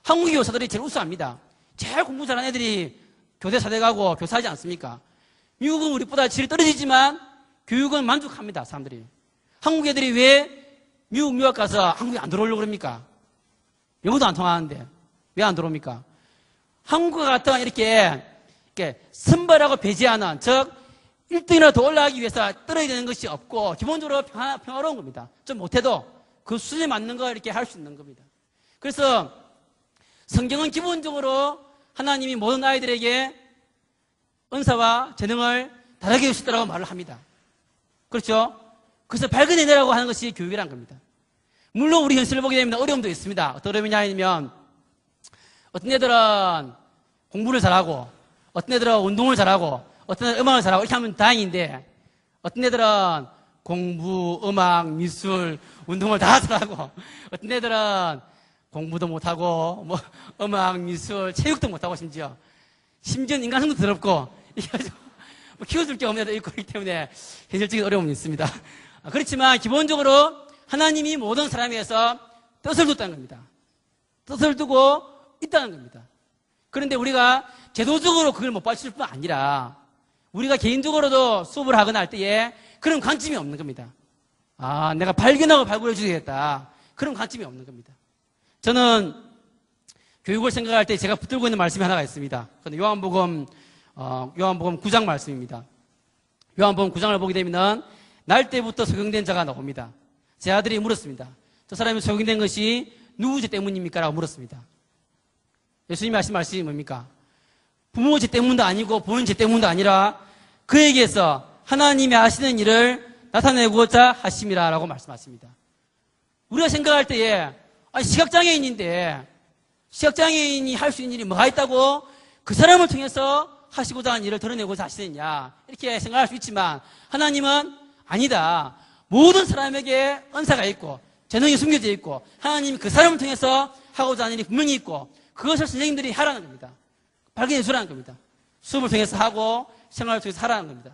한국의 교사들이 제일 우수합니다. 제일 공부 잘하는 애들이 교대 사대 가고 교사하지 않습니까? 미국은 우리보다 질이 떨어지지만 교육은 만족합니다. 사람들이. 한국 애들이 왜 미국 유학 가서 한국에 안 들어오려고 그럽니까? 영어도 안 통하는데 왜 안 들어옵니까? 한국과 같은 이렇게 선발하고 배제하는 즉 1등이라도 더 올라가기 위해서 떨어야 되는 것이 없고 기본적으로 평화로운 겁니다. 좀 못해도 그 수준에 맞는 거 이렇게 할 수 있는 겁니다. 그래서 성경은 기본적으로 하나님이 모든 아이들에게 은사와 재능을 다르게 주시더라고 말을 합니다. 그렇죠? 그래서 발견해내라고 하는 것이 교육이라는 겁니다. 물론 우리 현실을 보게 되면 어려움도 있습니다. 어떤 어려움이냐 하면 어떤 애들은 공부를 잘하고 어떤 애들은 운동을 잘하고 어떤 애들은 음악을 잘하고 이렇게 하면 다행인데 어떤 애들은 공부, 음악, 미술, 운동을 다 잘하고 어떤 애들은 공부도 못하고 뭐 음악, 미술, 체육도 못하고 심지어 인간성도 더럽고 이게 뭐 키워줄 게 없는 애도 있고 그렇기 때문에 현실적인 어려움이 있습니다. 그렇지만 기본적으로 하나님이 모든 사람에 대해서 뜻을 뒀다는 겁니다. 뜻을 두고 있다는 겁니다. 그런데 우리가 제도적으로 그걸 못 받칠 뿐 아니라 우리가 개인적으로도 수업을 하거나 할 때에 그런 관점이 없는 겁니다. 내가 발견하고 발굴해 주겠다. 그런 관점이 없는 겁니다. 저는 교육을 생각할 때 제가 붙들고 있는 말씀이 하나가 있습니다. 그건 요한복음 9장 말씀입니다. 요한복음 9장을 보게 되면 날 때부터 소경된 자가 나옵니다. 제 아들이 물었습니다. 저 사람이 소경된 것이 누구 죄 때문입니까? 라고 물었습니다. 예수님이 하신 말씀이 뭡니까? 부모 죄 때문도 아니고 본인 죄 때문도 아니라 그에게서 하나님이 하시는 일을 나타내고자 하심이라 라고 말씀하십니다. 우리가 생각할 때에 시각장애인인데 시각장애인이 할 수 있는 일이 뭐가 있다고 그 사람을 통해서 하시고자 하는 일을 드러내고자 하시느냐 이렇게 생각할 수 있지만 하나님은 아니다. 모든 사람에게 은사가 있고 재능이 숨겨져 있고 하나님이 그 사람을 통해서 하고자 하는 일이 분명히 있고 그것을 선생님들이 하라는 겁니다. 발견해 주라는 겁니다. 수업을 통해서 하고 생활을 통해서 하라는 겁니다.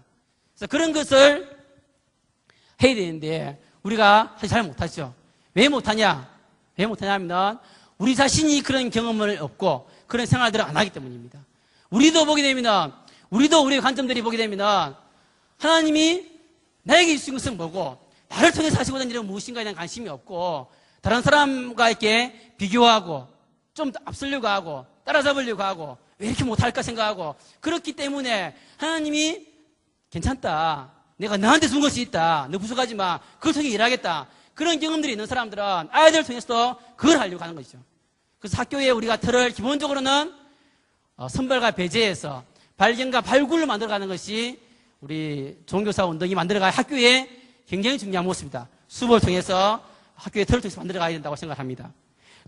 그래서 그런 것을 해야 되는데 우리가 사실 잘 못하죠. 왜 못하냐? 왜 못하냐 하면 우리 자신이 그런 경험을 없고 그런 생활들을 안 하기 때문입니다. 우리도 보게 되면 우리도 우리의 관점들이 보게 되면 하나님이 나에게 주신 것은 뭐고 나를 통해서 하시고자 하는 일은 무엇인가에 대한 관심이 없고 다른 사람과 이렇게 비교하고 좀 앞서려고 하고 따라잡으려고 하고 왜 이렇게 못할까 생각하고 그렇기 때문에 하나님이 괜찮다. 내가 너한테 준 것이 있다. 너 부족하지 마. 그걸 통해 일하겠다. 그런 경험들이 있는 사람들은 아이들을 통해서 그걸 하려고 하는 것이죠. 그래서 학교에 우리가 틀을 기본적으로는 선발과 배제해서 발견과 발굴을 만들어가는 것이 우리 종교사 운동이 만들어가야 학교에 굉장히 중요한 모습이다. 수업을 통해서 학교의 틀을 통해서 만들어가야 된다고 생각합니다.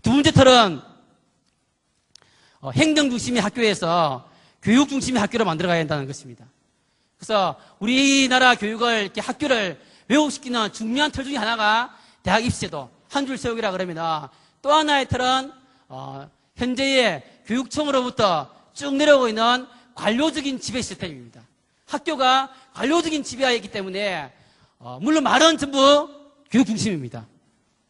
두 번째 틀은 행정 중심의 학교에서 교육 중심의 학교로 만들어가야 된다는 것입니다. 그래서 우리나라 교육을 이렇게 학교를 왜곡시키는 중요한 틀 중에 하나가 대학 입시제도 한 줄 세우기라 그러면 또 하나의 틀은 현재의 교육청으로부터 쭉 내려오고 있는 관료적인 지배 시스템입니다. 학교가 관료적인 지배하에 있기 때문에 물론 말은 전부 교육 중심입니다.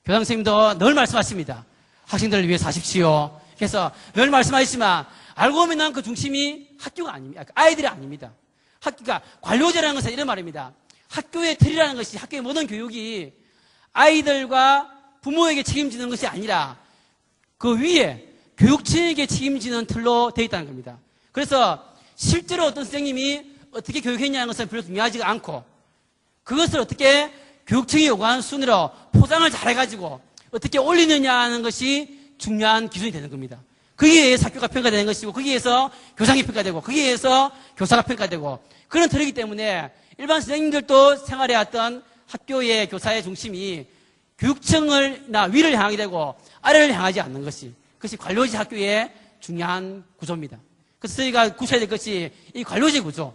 교장 선생님도 늘 말씀하십니다. 학생들을 위해서 하십시오. 그래서 늘 말씀하시지만 알고 보면 그 중심이 학교가 아닙니다. 아이들이 아닙니다. 학교가 관료제라는 것은 이런 말입니다. 학교의 틀이라는 것이 학교의 모든 교육이 아이들과 부모에게 책임지는 것이 아니라 그 위에 교육청에게 책임지는 틀로 되어 있다는 겁니다. 그래서 실제로 어떤 선생님이 어떻게 교육했냐는 것은 별로 중요하지가 않고 그것을 어떻게 교육청이 요구하는 순위로 포장을 잘해가지고 어떻게 올리느냐 하는 것이 중요한 기준이 되는 겁니다. 거기에 의해서 학교가 평가되는 것이고 거기에 의해서 교장이 평가되고 거기에 의해서 교사가 평가되고 그런 틀이기 때문에 일반 선생님들도 생활해왔던 학교의 교사의 중심이 교육청을나 위를 향하게 되고 아래를 향하지 않는 것이 그것이 관료제 학교의 중요한 구조입니다. 그래서 저희가 구셔야 될 것이 이 관료제 구조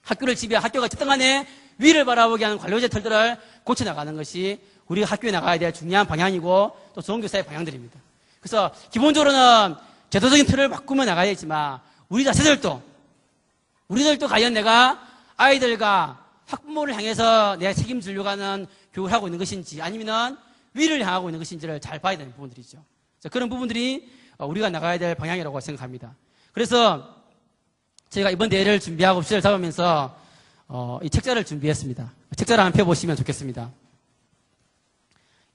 학교를 지배하고 학교가 어쨌든 간에 위를 바라보게 하는 관료제 틀들을 고쳐나가는 것이 우리가 학교에 나가야 될 중요한 방향이고 또 좋은 교사의 방향들입니다. 그래서 기본적으로는 제도적인 틀을 바꾸며 나가야 되지만 우리 자체들도 과연 내가 아이들과 학부모를 향해서 내가 책임지려고 하는 교육을 하고 있는 것인지 아니면 위를 향하고 있는 것인지를 잘 봐야 되는 부분들이죠. 그런 부분들이 우리가 나가야 될 방향이라고 생각합니다. 그래서 제가 이번 대회를 준비하고 시를 잡으면서 이 책자를 준비했습니다. 책자를 한번 펴보시면 좋겠습니다.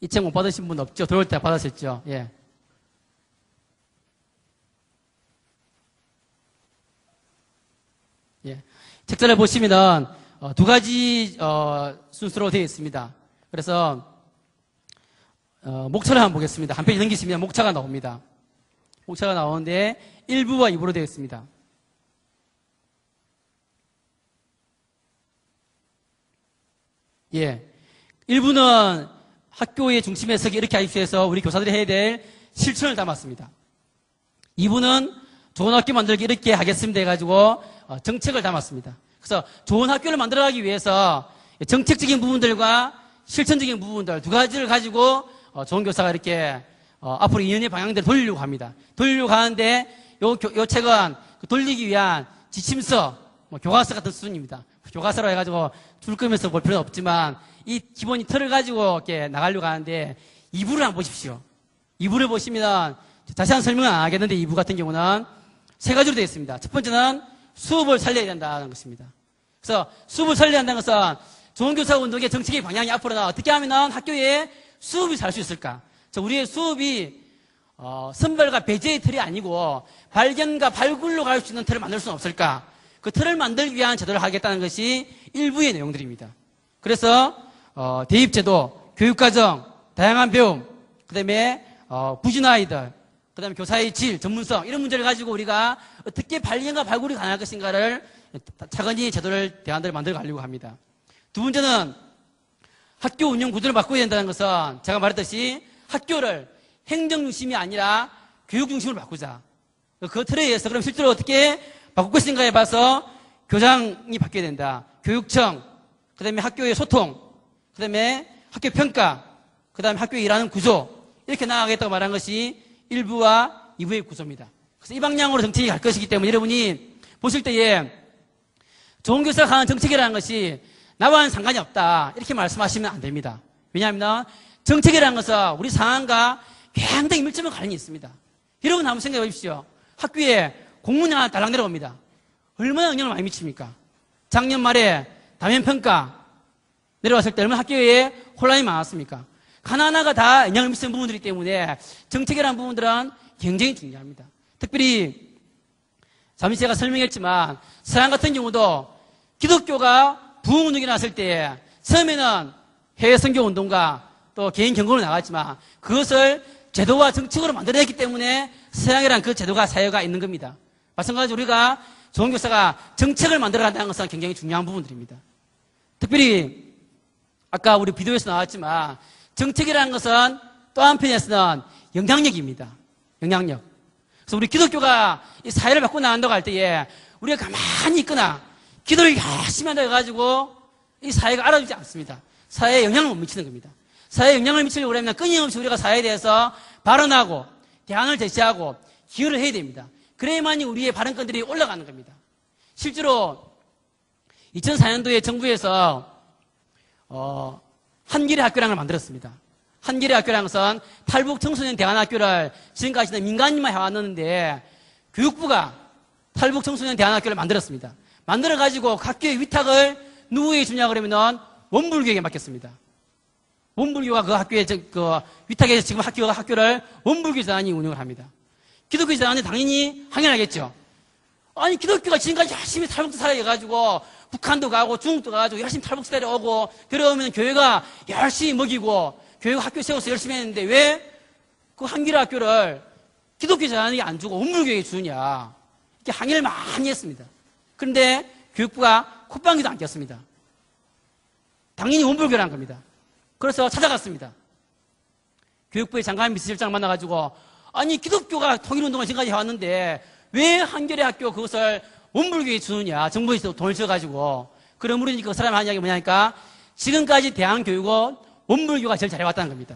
이 책 못 받으신 분 없죠? 들어올 때 받으셨죠? 예. 예. 책자를 보시면은 두 가지 순서로 되어 있습니다. 그래서 목차를 한번 보겠습니다. 한 페이지 넘기시면 목차가 나옵니다. 목차가 나오는데 1부와 2부로 되어 있습니다. 예. 1부는 학교의 중심에 서기 이렇게 하십시오 해서 우리 교사들이 해야 될 실천을 담았습니다. 2부는 좋은 학교 만들기 이렇게 하겠습니다 해가지고 정책을 담았습니다. 그래서 좋은 학교를 만들어가기 위해서 정책적인 부분들과 실천적인 부분들 두 가지를 가지고 좋은 교사가 이렇게 앞으로 2년의 방향들을 돌리려고 합니다. 돌리려고 하는데 요 책은 돌리기 위한 지침서, 교과서 같은 수준입니다. 교과서로 해가지고 줄 끄면서 볼 필요는 없지만 이 기본이 틀을 가지고 이렇게 나가려고 하는데 2부를 한번 보십시오. 2부를 보시면 자세한 설명은 안 하겠는데 2부 같은 경우는 세 가지로 되어 있습니다. 첫 번째는 수업을 살려야 된다는 것입니다. 그래서 수업을 살려야 한다는 것은 좋은 교사 운동의 정책의 방향이 앞으로는 어떻게 하면 학교에 수업이 살 수 있을까? 우리의 수업이 선발과 배제의 틀이 아니고 발견과 발굴로 갈 수 있는 틀을 만들 수는 없을까? 그 틀을 만들기 위한 제도를 하겠다는 것이 일부의 내용들입니다. 그래서 대입제도, 교육과정, 다양한 배움, 그 다음에 부진 아이들, 그 다음에 교사의 질, 전문성 이런 문제를 가지고 우리가 어떻게 발견과 발굴이 가능할 것인가를 차근히 제도를, 대안들을 만들어 가려고 합니다. 두 번째는 학교 운영 구조를 바꿔야 된다는 것은 제가 말했듯이 학교를 행정 중심이 아니라 교육 중심으로 바꾸자. 그 틀에 의해서 그럼 실제로 어떻게 바꿀 것인가에 봐서 교장이 바뀌어야 된다. 교육청, 그 다음에 학교의 소통, 그 다음에 학교 평가, 그 다음에 학교에 일하는 구조 이렇게 나아가겠다고 말한 것이 1부와 2부의 구조입니다. 그래서 이 방향으로 정책이 갈 것이기 때문에 여러분이 보실 때에 좋은 교사가 하는 정책이라는 것이 나와는 상관이 없다 이렇게 말씀하시면 안 됩니다. 왜냐하면 정책이라는 것은 우리 상황과 굉장히 밀접한 관련이 있습니다. 여러분 한번 생각해 보십시오. 학교에 공문이 하나 달랑 내려옵니다. 얼마나 영향을 많이 미칩니까? 작년 말에 단면평가 내려왔을 때 얼마나 학교에 혼란이 많았습니까? 하나하나가 다 영향을 미치는 부분들이기 때문에 정책이라는 부분들은 굉장히 중요합니다. 특별히 잠시 제가 설명했지만 서양 같은 경우도 기독교가 부흥운동이 났을 때 처음에는 해외 선교운동가 또 개인 경건으로 나갔지만 그것을 제도와 정책으로 만들어냈기 때문에 서양이란 그 제도가 사회가 있는 겁니다. 마찬가지로 우리가 좋은 교사가 정책을 만들어간다는 것은 굉장히 중요한 부분들입니다. 특별히 아까 우리 비디오에서 나왔지만 정책이라는 것은 또 한편에서는 영향력입니다. 영향력. 그래서 우리 기독교가 이 사회를 바꾸고 나간다고 할 때에 우리가 가만히 있거나 기도를 열심히 한다고 해가지고 이 사회가 알아주지 않습니다. 사회에 영향을 못 미치는 겁니다. 사회에 영향을 미치려고 하면 끊임없이 우리가 사회에 대해서 발언하고 대안을 제시하고 기여를 해야 됩니다. 그래야만이 우리의 발언권들이 올라가는 겁니다. 실제로 2004년도에 정부에서 한길의 학교라는 걸 만들었습니다. 한길의 학교라는 것은 탈북 청소년 대안학교를 지금까지는 민간인만 해왔는데 교육부가 탈북 청소년 대안학교를 만들었습니다. 만들어가지고 학교의 위탁을 누구에게 주냐 그러면 원불교에게 맡겼습니다. 원불교가 그 학교에 그 위탁해서 지금 학교를 원불교 재단이 운영을 합니다. 기독교 재단은 당연히 항의하겠죠. 아니 기독교가 지금까지 열심히 탈북도 살아가지고 북한도 가고 중국도 가가지고 열심히 탈북 데려오고 데려오면 교회가 열심히 먹이고 교회가 학교 세워서 열심히 했는데 왜 그 한길 학교를 기독교 재단에게 안 주고 원불교에게 주느냐 이렇게 항의를 많이 했습니다. 그런데 교육부가 콧방귀도 안 꼈습니다. 당연히 원불교라는 겁니다. 그래서 찾아갔습니다. 교육부의 장관 비서실장을 만나가지고 아니 기독교가 통일운동을 지금까지 해왔는데 왜 한겨레 학교 그것을 원불교에 주느냐 정부에서 돈을 줘가지고 그럼 우리 그 사람이 하는 이야기가 뭐냐니까 지금까지 대한교육은 원불교가 제일 잘해왔다는 겁니다.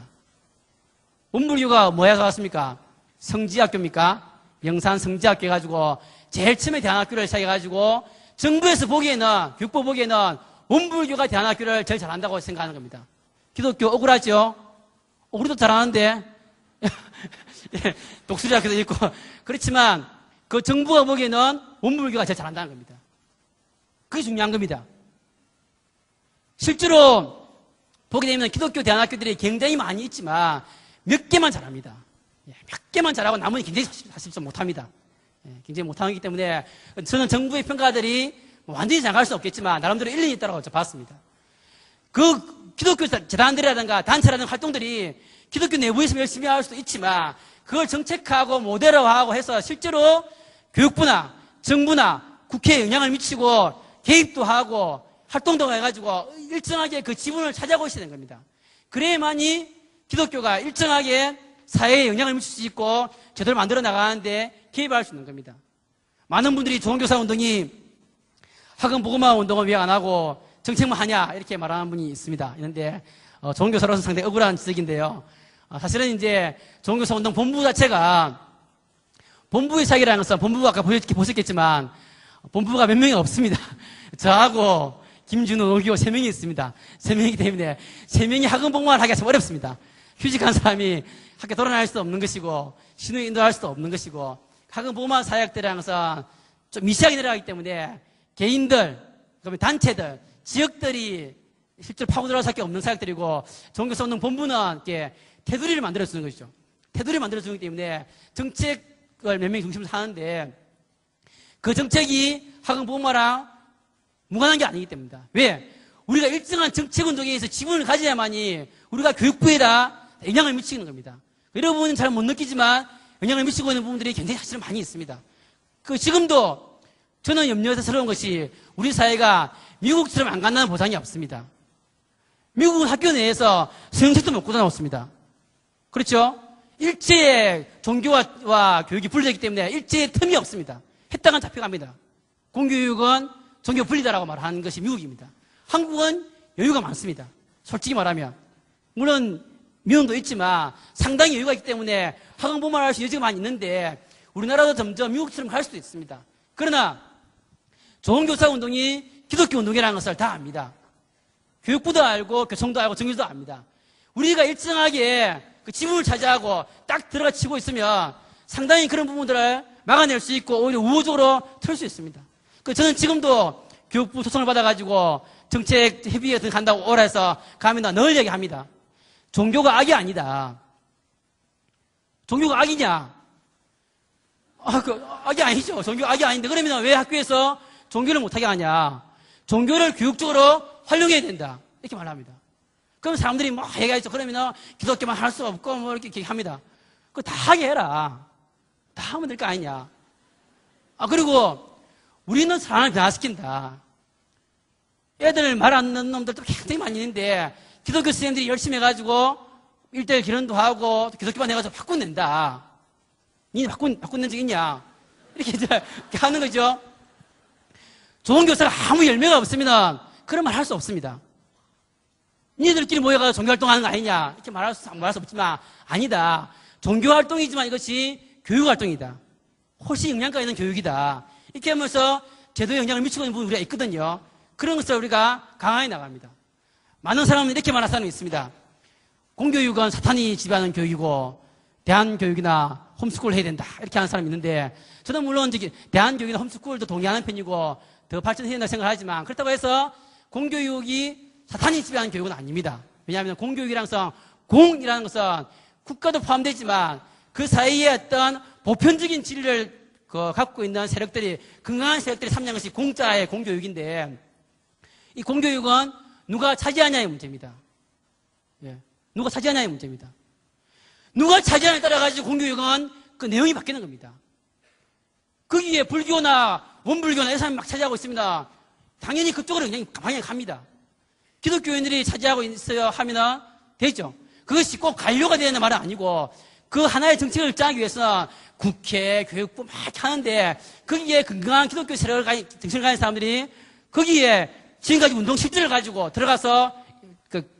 원불교가 뭐 해서 왔습니까? 성지학교입니까? 영산 성지학교 해가지고 제일 처음에 대한학교를 시작해가지고 정부에서 보기에는 교육부 보기에는 원불교가 대한학교를 제일 잘한다고 생각하는 겁니다. 기독교 억울하죠? 우리도 잘하는데 독수리학교도 있고 그렇지만 그 정부가 보기에는 원불교가 제일 잘한다는 겁니다. 그게 중요한 겁니다. 실제로 보게 되면 기독교 대안학교들이 굉장히 많이 있지만 몇 개만 잘합니다. 몇 개만 잘하고 나머지 굉장히 사실 좀 못합니다. 굉장히 못하기 때문에 저는 정부의 평가들이 완전히 잘할 수 없겠지만 나름대로 일리는 있다고 봤습니다. 그 기독교 재단들이라든가 단체라든가 활동들이 기독교 내부에서 열심히 할 수도 있지만 그걸 정책하고 모델화하고 해서 실제로 교육부나 정부나 국회에 영향을 미치고 개입도 하고 활동도 해가지고 일정하게 그 지분을 차지하고 있어야 되는 겁니다. 그래야만이 기독교가 일정하게 사회에 영향을 미칠 수 있고 제도를 만들어 나가는데 개입할 수 있는 겁니다. 많은 분들이 좋은교사 운동이 학원 보고마 운동을 왜 안 하고 정책만 하냐 이렇게 말하는 분이 있습니다. 있는데 좋은교사로서 상당히 억울한 지적인데요. 사실은 이제 좋은교사 운동 본부 자체가 본부의 사기라는 것은 본부가 아까 보셨겠지만 본부가 몇 명이 없습니다. 저하고 김준호, 노기호 3명이 있습니다. 3명이기 때문에 3명이 학원 복무를 하기가 참 어렵습니다. 휴직한 사람이 학교 돌아다닐 수도 없는 것이고 신우 인도할 수도 없는 것이고 학원 복무한 사역들이라는 것은 좀 미시하게 내려가기 때문에 개인들, 그다음에 단체들, 지역들이 실제로 파고 들어갈 수밖에 없는 사역들이고 종교사 운동 본부는 이렇게 테두리를 만들어 주는 것이죠. 테두리 만들어주기 때문에 정책을 몇 명이 중심으로 하는데 그 정책이 학원보험화랑 무관한 게 아니기 때문이다. 왜? 우리가 일정한 정책운동에 의해서 지분을 가져야만이 우리가 교육부에다 영향을 미치는 겁니다. 여러분은 잘 못 느끼지만 영향을 미치고 있는 부분들이 굉장히 사실은 많이 있습니다. 지금도 저는 염려스러운 것이 우리 사회가 미국처럼 안 간다는 보장이 없습니다. 미국은 학교 내에서 성적도 못 걷어놓습니다. 그렇죠? 일제의 종교와 교육이 분리되기 때문에 일제의 틈이 없습니다. 했다간 잡혀갑니다. 공교육은 종교 분리다라고 말하는 것이 미국입니다. 한국은 여유가 많습니다. 솔직히 말하면. 물론 미움도 있지만 상당히 여유가 있기 때문에 학원보험을 할 수 있는 여지가 많이 있는데 우리나라도 점점 미국처럼 갈 수도 있습니다. 그러나 좋은 교사 운동이 기독교 운동이라는 것을 다 압니다. 교육부도 알고 교총도 알고 정규도 압니다. 우리가 일정하게 그 지분을 차지하고 딱 들어가 치고 있으면 상당히 그런 부분들을 막아낼 수 있고 오히려 우호적으로 틀 수 있습니다. 저는 지금도 교육부 초청을 받아가지고 정책 협의회 간다고 오라 해서 가면 늘 얘기합니다. 종교가 악이 아니다. 종교가 악이냐? 악이 아니죠. 종교가 악이 아닌데 그러면 왜 학교에서 종교를 못하게 하냐? 종교를 교육적으로 활용해야 된다. 이렇게 말합니다. 그럼 사람들이 막 얘기하죠. 그러면 기독교만 할 수 없고 뭐 이렇게 합니다. 그거 다 하게 해라. 다 하면 될 거 아니냐? 그리고 우리는 사람을 변화시킨다. 애들 말 안 듣는 놈들도 굉장히 많이 있는데 기독교 선생님들이 열심히 해가지고 1:1 기론도 하고 기독교만 해가지고 바꿔낸다. 니네 바꿔낸 적 있냐? 이렇게 하는 거죠. 좋은 교사가 아무 열매가 없으면 그런 말 할 수 없습니다. 니네들끼리 모여가지고 종교활동 하는 거 아니냐? 이렇게 말할 수 없지만 아니다. 종교활동이지만 이것이 교육활동이다. 훨씬 영향가 있는 교육이다. 이렇게 하면서 제도에 영향을 미치고 있는 부분이 우리가 있거든요. 그런 것을 우리가 강화해 나갑니다. 많은 사람은 이렇게 말하는 사람이 있습니다. 공교육은 사탄이 지배하는 교육이고 대한교육이나 홈스쿨을 해야 된다. 이렇게 하는 사람이 있는데 저는 물론 대한교육이나 홈스쿨도 동의하는 편이고 더 발전해야 된다고 생각하지만 그렇다고 해서 공교육이 사탄이 지배하는 교육은 아닙니다. 왜냐하면 공교육이라는 것은 공이라는 것은 국가도 포함되지만 그 사이에 어떤 보편적인 진리를 갖고 있는 세력들이 건강한 세력들이 참여한 것이 공짜의 공교육인데 이 공교육은 누가 차지하냐의 문제입니다. 예. 누가 차지하냐의 문제입니다. 누가 차지하냐에 따라 가지고 공교육은 그 내용이 바뀌는 겁니다. 거기에 불교나 원불교나 이 사람이 막 차지하고 있습니다. 당연히 그쪽으로 그냥 방향이 갑니다. 기독교인들이 차지하고 있어야 하면 되죠. 그것이 꼭 관료가 되는 말은 아니고 그 하나의 정책을 짜기 위해서 국회, 교육부 막 하는데 거기에 건강한 기독교 세력을 정신을 가진 사람들이 거기에 지금까지 운동 실질을 가지고 들어가서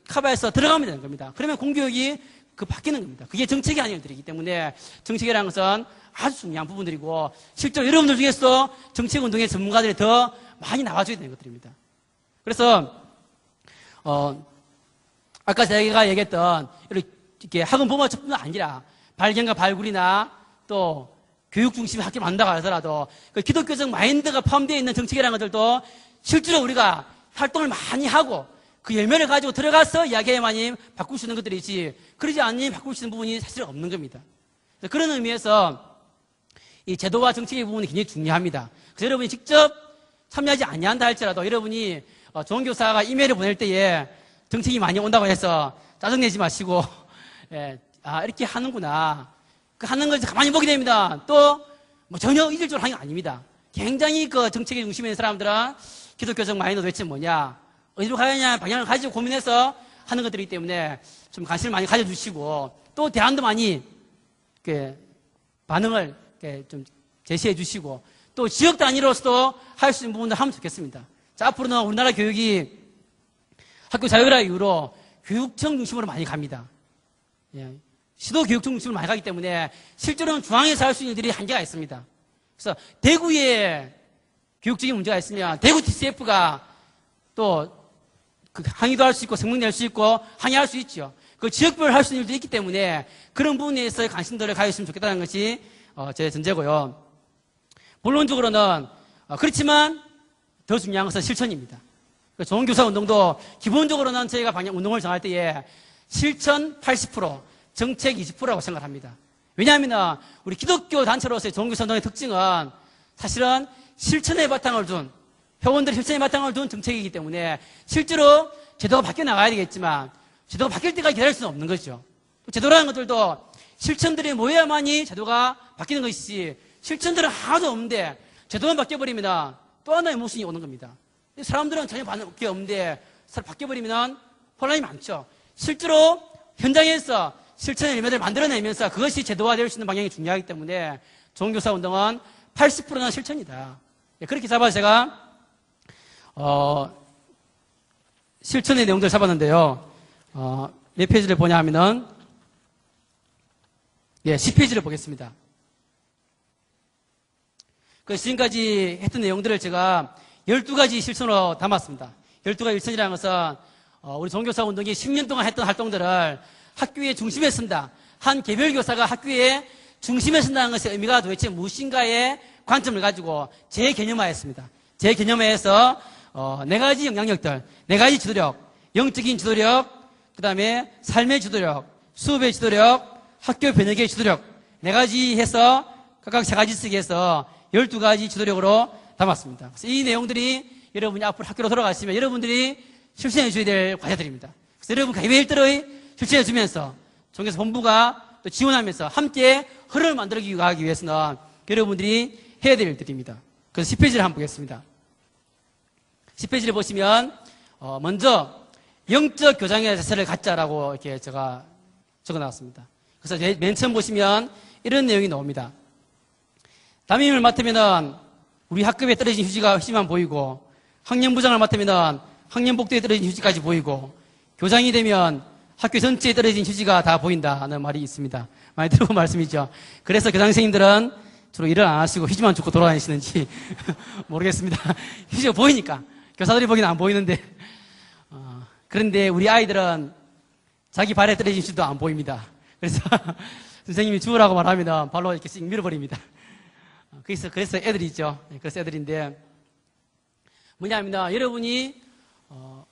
카바에서 들어가면 되는 겁니다. 그러면 공교육이 바뀌는 겁니다. 그게 정책이 아닌 일들이기 때문에 정책이라는 것은 아주 중요한 부분들이고 실제로 여러분들 중에서 정책운동의 전문가들이 더 많이 나와줘야 되는 것들입니다. 그래서 아까 제가 얘기했던 이렇게 학원보험화뿐만 아니라 발견과 발굴이나 또 교육 중심의 학교를 만든다고 하더라도 그 기독교적 마인드가 포함되어 있는 정책이라는 것들도 실제로 우리가 활동을 많이 하고 그 열매를 가지고 들어가서 이야기해야만이 바꿀 수 있는 것들이지 그러지 않으면 바꿀 수 있는 부분이 사실 없는 겁니다. 그런 의미에서 이 제도와 정책의 부분이 굉장히 중요합니다. 그래서 여러분이 직접 참여하지 아니한다 할지라도 여러분이 좋은 교사가 이메일을 보낼 때에 정책이 많이 온다고 해서 짜증내지 마시고 이렇게 하는구나. 하는 걸 가만히 보게 됩니다. 또 전혀 이질적으로 하는 게 아닙니다. 굉장히 그 정책의 중심에 있는 사람들은 기독교적 마인드 도대체 뭐냐, 어디로 가야냐 방향을 가지고 고민해서 하는 것들이기 때문에 좀 관심을 많이 가져주시고 또 대안도 많이 반응을 좀 제시해 주시고 또 지역 단위로서도 할 수 있는 부분들 하면 좋겠습니다. 자, 앞으로는 우리나라 교육이 학교 자율화 이후로 교육청 중심으로 많이 갑니다. 시도 교육청 중심으로 많이 가기 때문에 실제로는 중앙에서 할 수 있는 일들이 한계가 있습니다. 그래서 대구에 교육적인 문제가 있으면 대구 TCF가 또 항의도 할 수 있고 성명 낼 수 있고 항의할 수 있죠. 그 지역별로 할 수 있는 일도 있기 때문에 그런 부분에 있어서 관심들을 가졌으면 좋겠다는 것이 제 전제고요. 본론적으로는 그렇지만 더 중요한 것은 실천입니다. 좋은 교사 운동도 기본적으로는 저희가 운동을 정할 때에 실천 80%, 정책 20%라고 생각합니다. 왜냐하면 우리 기독교 단체로서의 종교선동의 특징은 사실은 실천의 바탕을 둔, 회원들의 실천의 바탕을 둔 정책이기 때문에 실제로 제도가 바뀌어 나가야 되겠지만 제도가 바뀔 때까지 기다릴 수는 없는 거죠. 제도라는 것들도 실천들이 모여야만이 제도가 바뀌는 것이지 실천들은 하나도 없는데 제도만 바뀌어버리면 또 하나의 모순이 오는 겁니다. 사람들은 전혀 바뀌 없는데 바뀌어버리면 혼란이 많죠. 실제로 현장에서 실천의 열매를 만들어내면서 그것이 제도화될 수 있는 방향이 중요하기 때문에 종교사 운동은 80%는 실천이다. 그렇게 잡아서 제가 실천의 내용들을 잡았는데요. 몇 페이지를 보냐 하면은 10페이지를 보겠습니다. 지금까지 했던 내용들을 제가 12가지 실천으로 담았습니다. 12가지 실천이라는 것은 우리 종교사 운동이 10년 동안 했던 활동들을 학교의 중심에 쓴다. 한 개별 교사가 학교의 중심에 쓴다는 것의 의미가 도대체 무엇인가의 관점을 가지고 재개념화했습니다. 재개념화해서 4가지 영향력들, 4가지 지도력, 영적인 지도력, 그 다음에 삶의 지도력, 수업의 지도력, 학교 변혁의 지도력 4가지 해서 각각 3가지씩 해서 12가지 지도력으로 담았습니다. 그래서 이 내용들이 여러분이 앞으로 학교로 돌아가시면 여러분들이 실천해 주셔야 될 과제들입니다. 그래서 여러분 매일들의 실천해 주면서 종교사 본부가 또 지원하면서 함께 흐름을 만들기 위해서는 여러분들이 해야 될 일들입니다. 그래서 10페이지를 한번 보겠습니다. 10페이지를 보시면 먼저 영적 교장의 자세를 갖자라고 이렇게 제가 적어놨습니다. 그래서 맨 처음 보시면 이런 내용이 나옵니다. 담임을 맡으면은 우리 학급에 떨어진 휴지만 보이고 학년부장을 맡으면은 학년복도에 떨어진 휴지까지 보이고 교장이 되면 학교 전체에 떨어진 휴지가 다 보인다는 말이 있습니다. 많이 들어본 말씀이죠. 그래서 교장 선생님들은 주로 일을 안 하시고 휴지만 줍고 돌아다니시는지 모르겠습니다. 휴지가 보이니까 교사들이 보기는 안 보이는데 그런데 우리 아이들은 자기 발에 떨어진 휴지도 안 보입니다. 그래서 선생님이 주우라고 말하면 발로 이렇게 씩 밀어버립니다. 그래서 애들이 있죠. 그래서 애들인데 뭐냐면 여러분이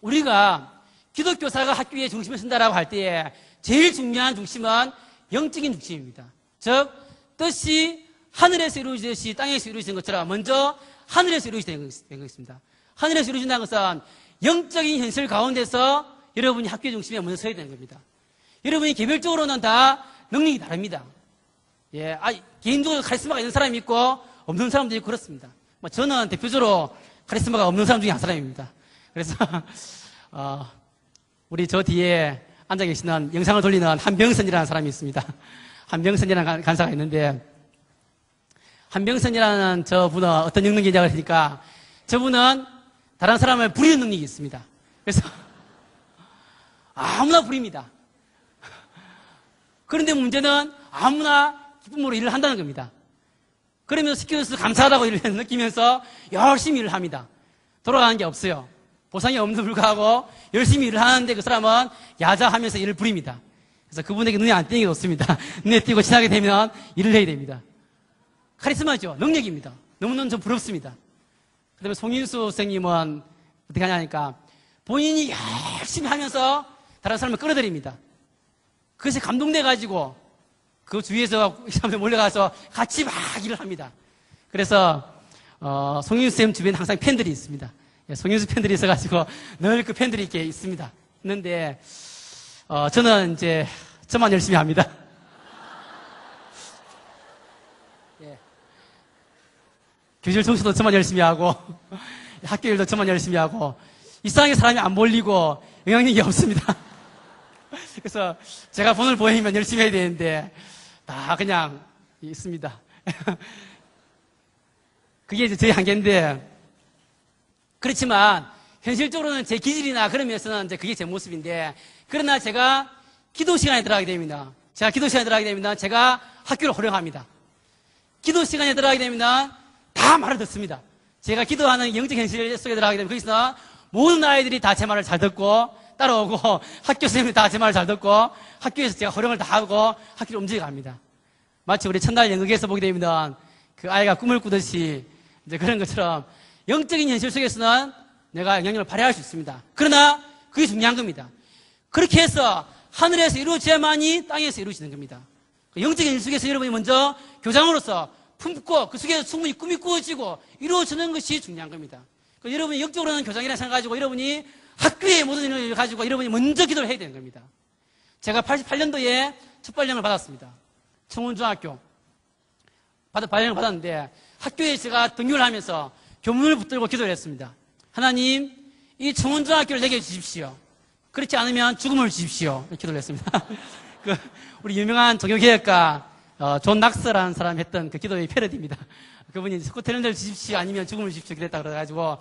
우리가 기독교사가 학교의 중심을 쓴다라고 할 때에 제일 중요한 중심은 영적인 중심입니다. 즉 뜻이 하늘에서 이루어지듯이 땅에서 이루어지는 것처럼 먼저 하늘에서 이루어지는 것입니다. 하늘에서 이루어진다는 것은 영적인 현실 가운데서 여러분이 학교의 중심에 먼저 서야 되는 겁니다. 여러분이 개별적으로는 다 능력이 다릅니다. 개인적으로 카리스마가 있는 사람이 있고 없는 사람도 있고 그렇습니다. 저는 대표적으로 카리스마가 없는 사람 중에 한 사람입니다. 그래서 우리 저 뒤에 앉아 계시는 영상을 돌리는 한병선이라는 사람이 있습니다. 한병선이라는 간사가 있는데 한병선이라는 저분은 어떤 능력이냐고 하니까 저분은 다른 사람을 부리는 능력이 있습니다. 그래서 아무나 부립니다. 그런데 문제는 아무나 기쁨으로 일을 한다는 겁니다. 그러면서 시켜줘서 감사하다고 일을 느끼면서 열심히 일을 합니다. 돌아가는 게 없어요. 보상이 없는 불구하고 열심히 일을 하는데 그 사람은 야자하면서 일을 부립니다. 그래서 그분에게 눈에 안 띄는 게 없습니다. 눈에 띄고 지나게 되면 일을 해야 됩니다. 카리스마죠. 능력입니다. 너무너무 좀 부럽습니다. 그 다음에 송인수 선생님은 어떻게 하냐니까 본인이 열심히 하면서 다른 사람을 끌어들입니다. 그것에 감동돼가지고 그 주위에서 이 사람들 몰려가서 같이 막 일을 합니다. 그래서 송인수 쌤 주변에 항상 팬들이 있습니다. 송인수 팬들이 있어가지고 늘 그 팬들이 이렇게 있습니다. 있는데 저는 이제 저만 열심히 합니다. 교실 청소도 저만 열심히 하고 학교 일도 저만 열심히 하고 이상하게 사람이 안 몰리고 영향력이 없습니다. 그래서 제가 본을 보이면 열심히 해야 되는데 다 그냥 있습니다. 그게 이제 저희 한계인데 그렇지만 현실적으로는 제 기질이나 그런 면에서는 이제 그게 제 모습인데 그러나 제가 기도 시간에 들어가게 됩니다. 제가 기도 시간에 들어가게 되면 제가 학교를 호령합니다. 기도 시간에 들어가게 되면 다 말을 듣습니다. 제가 기도하는 영적 현실 속에 들어가게 되면 거기서 모든 아이들이 다 제 말을 잘 듣고 따라오고 학교 선생님이 다 제 말을 잘 듣고 학교에서 제가 호령을 다 하고 학교를 움직여갑니다. 마치 우리 첫날 연극에서 보게 되면 그 아이가 꿈을 꾸듯이 이제 그런 것처럼 영적인 현실 속에서는 내가 영향력을 발휘할 수 있습니다. 그러나 그게 중요한 겁니다. 그렇게 해서 하늘에서 이루어져야만이 땅에서 이루어지는 겁니다. 그 영적인 일 속에서 여러분이 먼저 교장으로서 품고 그 속에서 충분히 꿈이 꾸어지고 이루어지는 것이 중요한 겁니다. 여러분이 영적으로는 교장이라 생각하시고 여러분이 학교의 모든 일을 가지고 여러분이 먼저 기도를 해야 되는 겁니다. 제가 88년도에 첫 발령을 받았습니다. 청운중학교 발령을 받았는데 학교에 제가 등교를 하면서 교문을 붙들고 기도를 했습니다. 하나님, 이 청운중학교를 내게 주십시오. 그렇지 않으면 죽음을 주십시오. 이렇게 기도를 했습니다. 우리 유명한 종교개혁가 존 낙스라는 사람이 했던 그 기도의 패러디입니다. 그분이 스코틀랜드를 주십시오 아니면 죽음을 주십시오 그랬다 그래가지고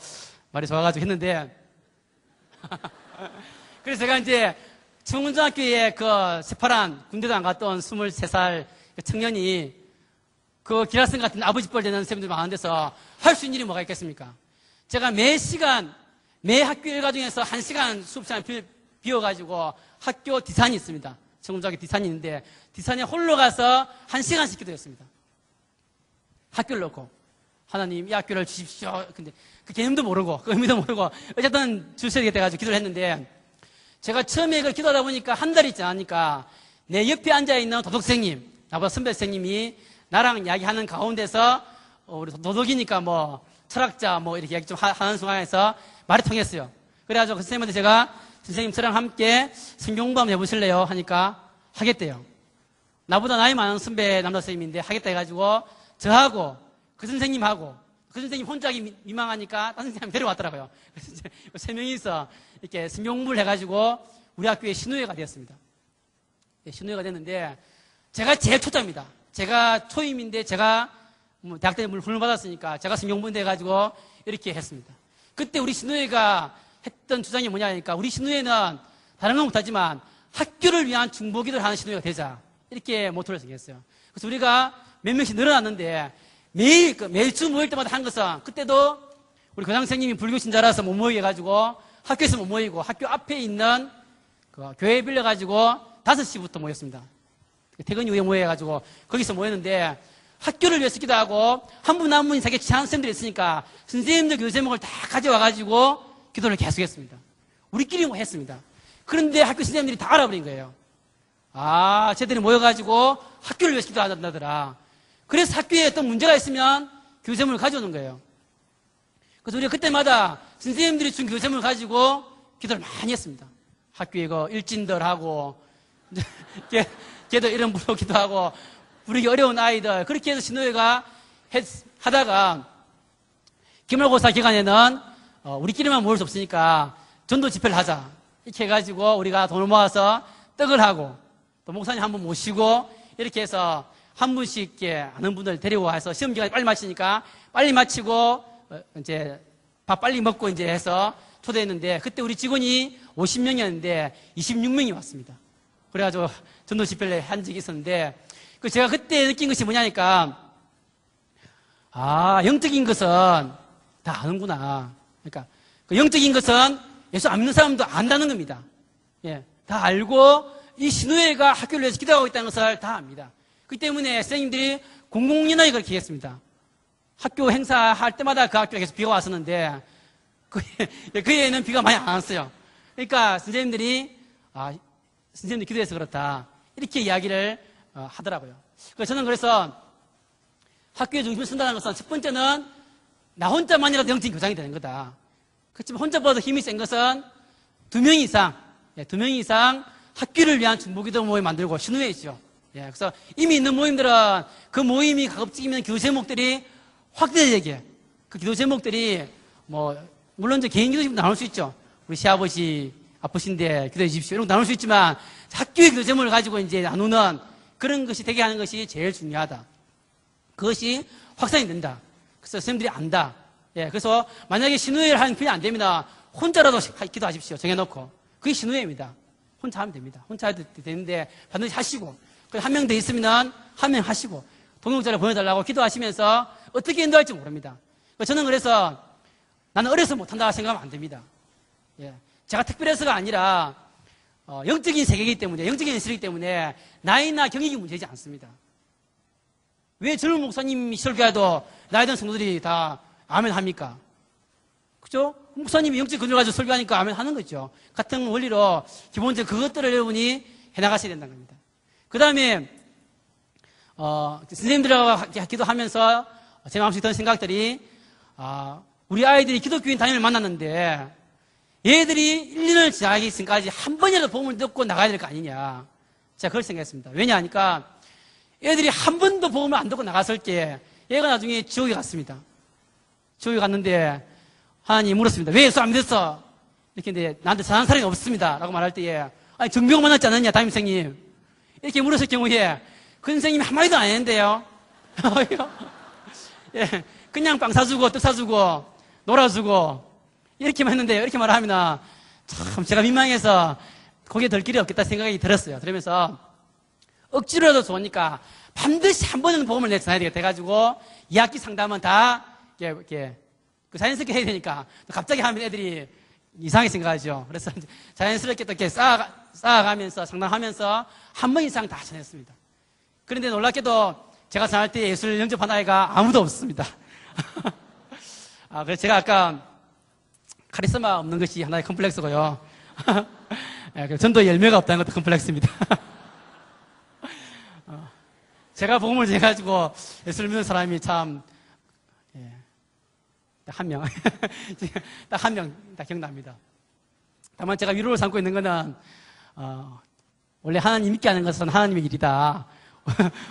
말이 좋아가지고 했는데 그래서 제가 이제 청운중학교에 그 새파란 군대도 안 갔던 23살 그 청년이 그 기라성 같은 아버지 뻘 되는 쌤들 많은 데서 할 수 있는 일이 뭐가 있겠습니까? 제가 매 학교 일과 중에서 1시간 수업시간 비워가지고 학교 디산이 있습니다. 청운중학교 디산이 있는데 디산에 홀로 가서 1시간씩 기도했습니다. 학교를 놓고 하나님 이 학교를 주십시오. 근데 그 개념도 모르고 그 의미도 모르고 어쨌든 주셔야 되겠다 해가지고 기도를 했는데 제가 처음에 그걸 기도하다 보니까 한 달이 지나니까 내 옆에 앉아있는 도덕생님, 나보다 선배 선생님이 나랑 이야기하는 가운데서 우리 도덕이니까 뭐 철학자 뭐 이렇게 이야기 좀 하는 순간에서 말이 통했어요. 그래가지고 그 선생님한테 제가 선생님 저랑 함께 성경 공부 한번 해보실래요? 하니까 하겠대요. 나보다 나이 많은 선배 남자 선생님인데 하겠다 해가지고 저하고 그 선생님하고 그 선생님 혼자 하기 민망하니까 다른 선생님 데려왔더라고요. 그래서 이제 세 명이서 이렇게 성경 공부를 해가지고 우리 학교의 신우회가 되었습니다. 네, 신우회가 됐는데 제가 제일 초짜입니다. 제가 초임인데 제가 뭐 대학 때 훈련 받았으니까 제가 성경 공부 해가지고 이렇게 했습니다. 그때 우리 신우회가 했던 주장이 뭐냐니까 우리 신우회는 다른 건 못하지만 학교를 위한 중보기도를 하는 신우회가 되자 이렇게 모토를 정했어요. 그래서 우리가 몇 명씩 늘어났는데 매주 모일 때마다 한 것은 그때도 우리 교장선생님이 불교 신자라서 못 모이게 해가지고 학교에서 못 모이고 학교 앞에 있는 그 교회 빌려가지고 5시부터 모였습니다. 퇴근 이후에 모여가지고 거기서 모였는데 학교를 위해서 기도하고 한 분 한 분이 자기 취하는 선생님들이 있으니까 선생님들 교재 제목을 다 가져와가지고 기도를 계속했습니다. 우리끼리 뭐 했습니다. 그런데 학교 선생님들이 다 알아버린 거예요. 아, 쟤들이 모여가지고 학교를 위해서 기도한다더라. 그래서 학교에 어떤 문제가 있으면 교재물을 가져오는 거예요. 그래서 우리가 그때마다 선생님들이 준 교재물을 가지고 기도를 많이 했습니다. 학교에 그 일진들하고 걔도 이름 부르고 기도하고 부르기 어려운 아이들 그렇게 해서 신호회가 하다가 기말고사 기간에는 우리끼리만 모을 수 없으니까 전도 집회를 하자 이렇게 해가지고 우리가 돈을 모아서 떡을 하고 또 목사님 한 분 모시고 이렇게 해서 한 분씩 이렇게 아는 분들 데리고 와서 시험 기간이 빨리 마치니까 빨리 마치고 이제 밥 빨리 먹고 이제 해서 초대했는데 그때 우리 직원이 50명이었는데 26명이 왔습니다. 그래가지고 전도 집회를 한 적이 있었는데 제가 그때 느낀 것이 뭐냐니까 아, 영적인 것은 다 아는구나. 그러니까 그 영적인 것은 예수 안 믿는 사람도 안다는 겁니다. 예, 다 알고 이 신우회가 학교를 위해서 기도하고 있다는 것을 다 압니다. 그렇기 때문에 선생님들이 공공연하게 그렇게 했습니다. 학교 행사할 때마다 그 학교에 계속 비가 왔었는데 그 해에는 비가 많이 안 왔어요. 그러니까 선생님들이 선생님들 기도해서 그렇다 이렇게 이야기를 하더라고요. 저는 그래서 학교에 중심을 쓴다는 것은 첫 번째는 나 혼자만이라도 영적인 교장이 되는 거다. 그렇지만 혼자보다 힘이 센 것은 2명 이상, 2명 이상 학교를 위한 중보기도 모임 만들고 신우회 있죠. 그래서 이미 있는 모임들은 그 모임이 가급적이면 기도 제목들이 확대되게 그 기도 제목들이 뭐 물론 이제 개인 기도집도 나눌 수 있죠. 우리 시아버지 아프신데 기도해 주십시오. 이런 거 나눌 수 있지만 학교의 기도 제목을 가지고 이제 나누는 그런 것이 되게 하는 것이 제일 중요하다. 그것이 확산이 된다. 그래서 선생님들이 안다. 그래서 만약에 신우회를 하는 편이 안 됩니다. 혼자라도 기도하십시오. 정해놓고. 그게 신우회입니다. 혼자 하면 됩니다. 혼자 해도 되는데 반드시 하시고 한 명 더 있으면 한 명 하시고 동영자를 보내달라고 기도하시면서 어떻게 인도할지 모릅니다. 저는 그래서 나는 어려서 못한다 생각하면 안 됩니다. 제가 특별해서가 아니라 영적인 세계이기 때문에 영적인 인식이기 때문에 나이나 경력이 문제지 않습니다. 왜 젊은 목사님이 설교해도 나이 든 성도들이 다 아멘 합니까? 그죠? 목사님이 영적 근육을 가지고 설교하니까 아멘 하는 거죠. 같은 원리로 기본적으로 그것들을 여러분이 해나가셔야 된다는 겁니다. 그 다음에 선생님들하고 기도하면서 제 마음속에 드는 생각들이, 우리 아이들이 기독교인 담임을 만났는데, 얘들이 1년을 지나기 전까지 한 번이라도 복음을 듣고 나가야 될 거 아니냐. 제가 그걸 생각했습니다. 왜냐 하니까, 애들이 한 번도 복음을 안 듣고 나갔을 때, 얘가 나중에 지옥에 갔습니다. 지옥에 갔는데, 하나님 물었습니다. 왜 예수 안 믿었어? 이렇게 했는데, 나한테 잘하는 사람이 없습니다. 라고 말할 때에, 아니, 정병 만났지 않았냐, 담임선생님. 이렇게 물었을 경우에, 그 선생님이 한마디도 안 했는데요. 예, 그냥 빵 사주고, 떡 사주고, 놀아주고, 이렇게만 했는데요. 이렇게 말하면, 참, 제가 민망해서 거기에 덜 길이 없겠다 생각이 들었어요. 그러면서, 억지로라도 좋으니까, 반드시 한 번은 복음을 내전해야 되겠다 해가지고, 2학기 상담은 다, 이렇게, 자연스럽게 해야 되니까, 갑자기 하면 애들이 이상하게 생각하죠. 그래서 자연스럽게 또 이렇게 쌓아가면서, 상담하면서, 한 번 이상 다 전했습니다. 그런데 놀랍게도, 제가 전할 때 예수를 영접한 아이가 아무도 없습니다. 그래서 제가 아까 카리스마 없는 것이 하나의 컴플렉스고요. 전도에 열매가 없다는 것도 컴플렉스입니다. 제가 복음을 해가지고 예수를 믿는 사람이 참, 딱 한 명. 딱 한 명, 딱 기억납니다. 다만 제가 위로를 삼고 있는 거는, 원래 하나님 믿게 하는 것은 하나님의 일이다.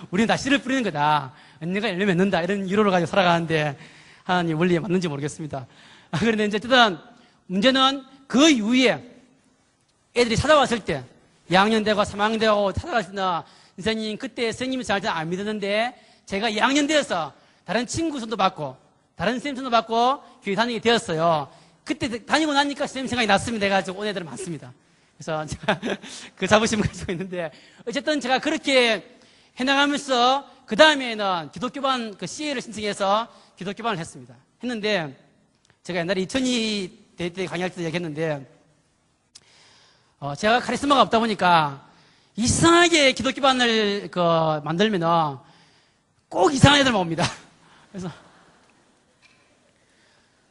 우리는 다 씨를 뿌리는 거다. 언젠가 열매 맺는다. 이런 위로를 가지고 살아가는데 하나님 원리에 맞는지 모르겠습니다. 그런데 이제 어쨌든 문제는 그 이후에 애들이 찾아왔을 때 2학년 되고 3학년 되고 찾아갔을 때 선생님 그때 선생님이 전할 때는 안 믿었는데 제가 2학년 되어서 다른 친구 손도 받고 다른 선생님 손도 받고 교회 다니게 되었어요. 그때 다니고 나니까 선생님 생각이 났습니다. 해가지고 온 애들은 많습니다. 그래서 제가 그 자부심을 가지고 있는데 어쨌든 제가 그렇게 해나가면서 그 다음에는 기독교반 그 CA를 신청해서 기독교반을 했습니다. 했는데 제가 옛날에 2002 대회 때 강의할 때 얘기했는데 제가 카리스마가 없다 보니까 이상하게 기독교반을 만들면은 꼭 이상한 애들만 옵니다. 그래서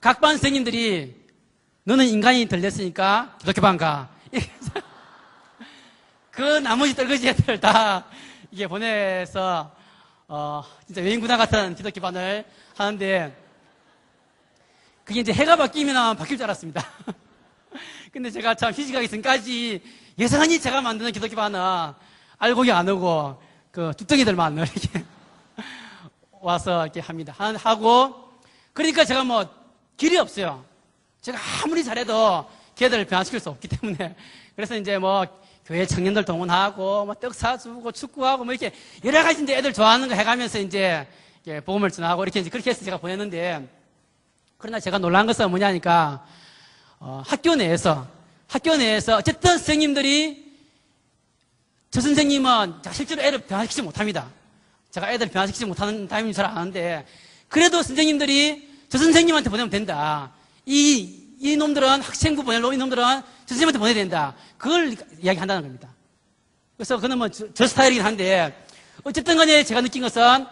각 반 선생님들이 너는 인간이 덜 됐으니까 기독교반 가. 그 나머지 떨거지 애들 다 이게 보내서 진짜 외인구단 같은 기독교반을 하는데 그게 이제 해가 바뀌면 바뀔 줄 알았습니다. 근데 제가 참 휴직하기 전까지 예상하니 제가 만드는 기독교반은 알고기 안 오고 그 뚝뚝이들만 이렇게 와서 이렇게 합니다. 하고 그러니까 제가 뭐 길이 없어요. 제가 아무리 잘해도 걔들을 변화시킬 수 없기 때문에 그래서 이제 뭐 교회 청년들 동원하고 뭐 떡 사주고 축구하고 뭐 이렇게 여러 가지 이제 애들 좋아하는 거 해가면서 이제 복음을 전하고 이렇게 이제 그렇게 해서 제가 보냈는데 그러나 제가 놀란 것은 뭐냐니까 학교 내에서 어쨌든 선생님들이 저 선생님은 실제로 애를 변화시키지 못합니다. 제가 애들 변화시키지 못하는 타임인 줄 아는데 그래도 선생님들이 저 선생님한테 보내면 된다. 이 놈들은 학생부 보낼 놈, 이 놈들은 저 선생님한테 보내야 된다. 그걸 이야기한다는 겁니다. 그래서 그는 뭐 저 스타일이긴 한데 어쨌든 간에 제가 느낀 것은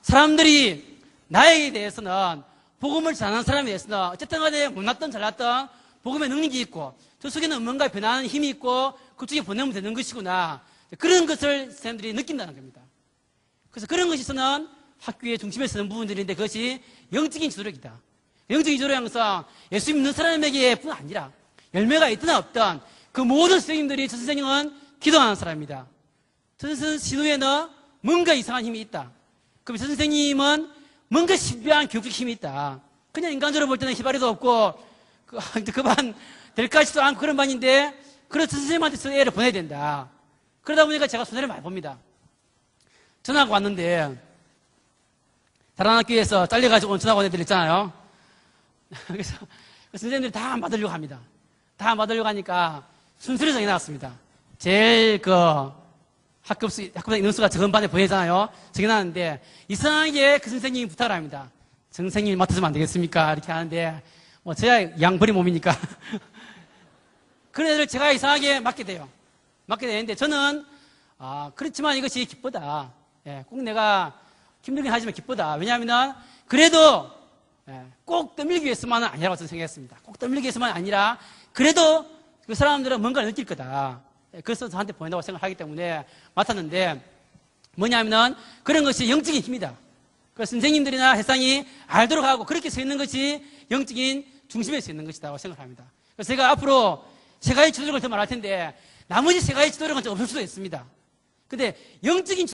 사람들이 나에 대해서는 복음을 전하는 사람에 대해서는 어쨌든 간에 못났던 잘났던 복음의 능력이 있고 저 속에는 뭔가 변하는 힘이 있고 그쪽에 보내면 되는 것이구나. 그런 것을 사람들이 느낀다는 겁니다. 그래서 그런 것에서는 학교의 중심에 서는 부분들인데 그것이 영적인 지도력이다. 영적인 지도력은 항상 예수 믿는 사람에게 뿐 아니라 열매가 있든 없든 그 모든 선생님들이 저 선생님은 기도하는 사람입니다. 저 선생님 신후에는 뭔가 이상한 힘이 있다. 그럼 저 선생님은 뭔가 신비한 교육적 힘이 있다. 그냥 인간적으로 볼 때는 희발이도 없고 그 반 될 것 같지도 않고 그런 반인데 그래서 저 선생님한테 저 애를 보내야 된다. 그러다 보니까 제가 손해를 많이 봅니다. 전화가 왔는데 다른 학교에서 잘려가지고 온 전화가 온 애들 있잖아요. 그래서 선생님들이 다 안 받으려고 합니다. 다 안 받으려고 하니까 순서를 정해놨습니다. 제일 학급당 인원수가 적은 반에 보내잖아요. 정해놨는데 이상하게 그 선생님이 부탁을 합니다. 선생님이 맡아주면 안 되겠습니까? 이렇게 하는데 뭐 저야 양벌이 몸이니까 그런 애들 제가 이상하게 맡게 돼요. 맡게 되는데 저는 그렇지만 이것이 기쁘다. 꼭 내가 힘들긴 하지만 기쁘다. 왜냐하면 그래도 꼭 떠밀기 위해서만은 아니라고 저는 생각했습니다. 꼭 떠밀기 위해서만 아니라 그래도 그 사람들은 뭔가를 느낄 거다. 그래서 저한테 보낸다고 생각하기 때문에 맡았는데 뭐냐면은 그런 것이 영적인 힘이다. 그 선생님들이나 회상이 알도록 하고 그렇게 서 있는 것이 영적인 중심에 서 있는 것이라고 생각합니다. 그래서 제가 앞으로 세 가지 지도력을 더 말할 텐데 나머지 세 가지 지도력은 좀 없을 수도 있습니다. 근데 영적인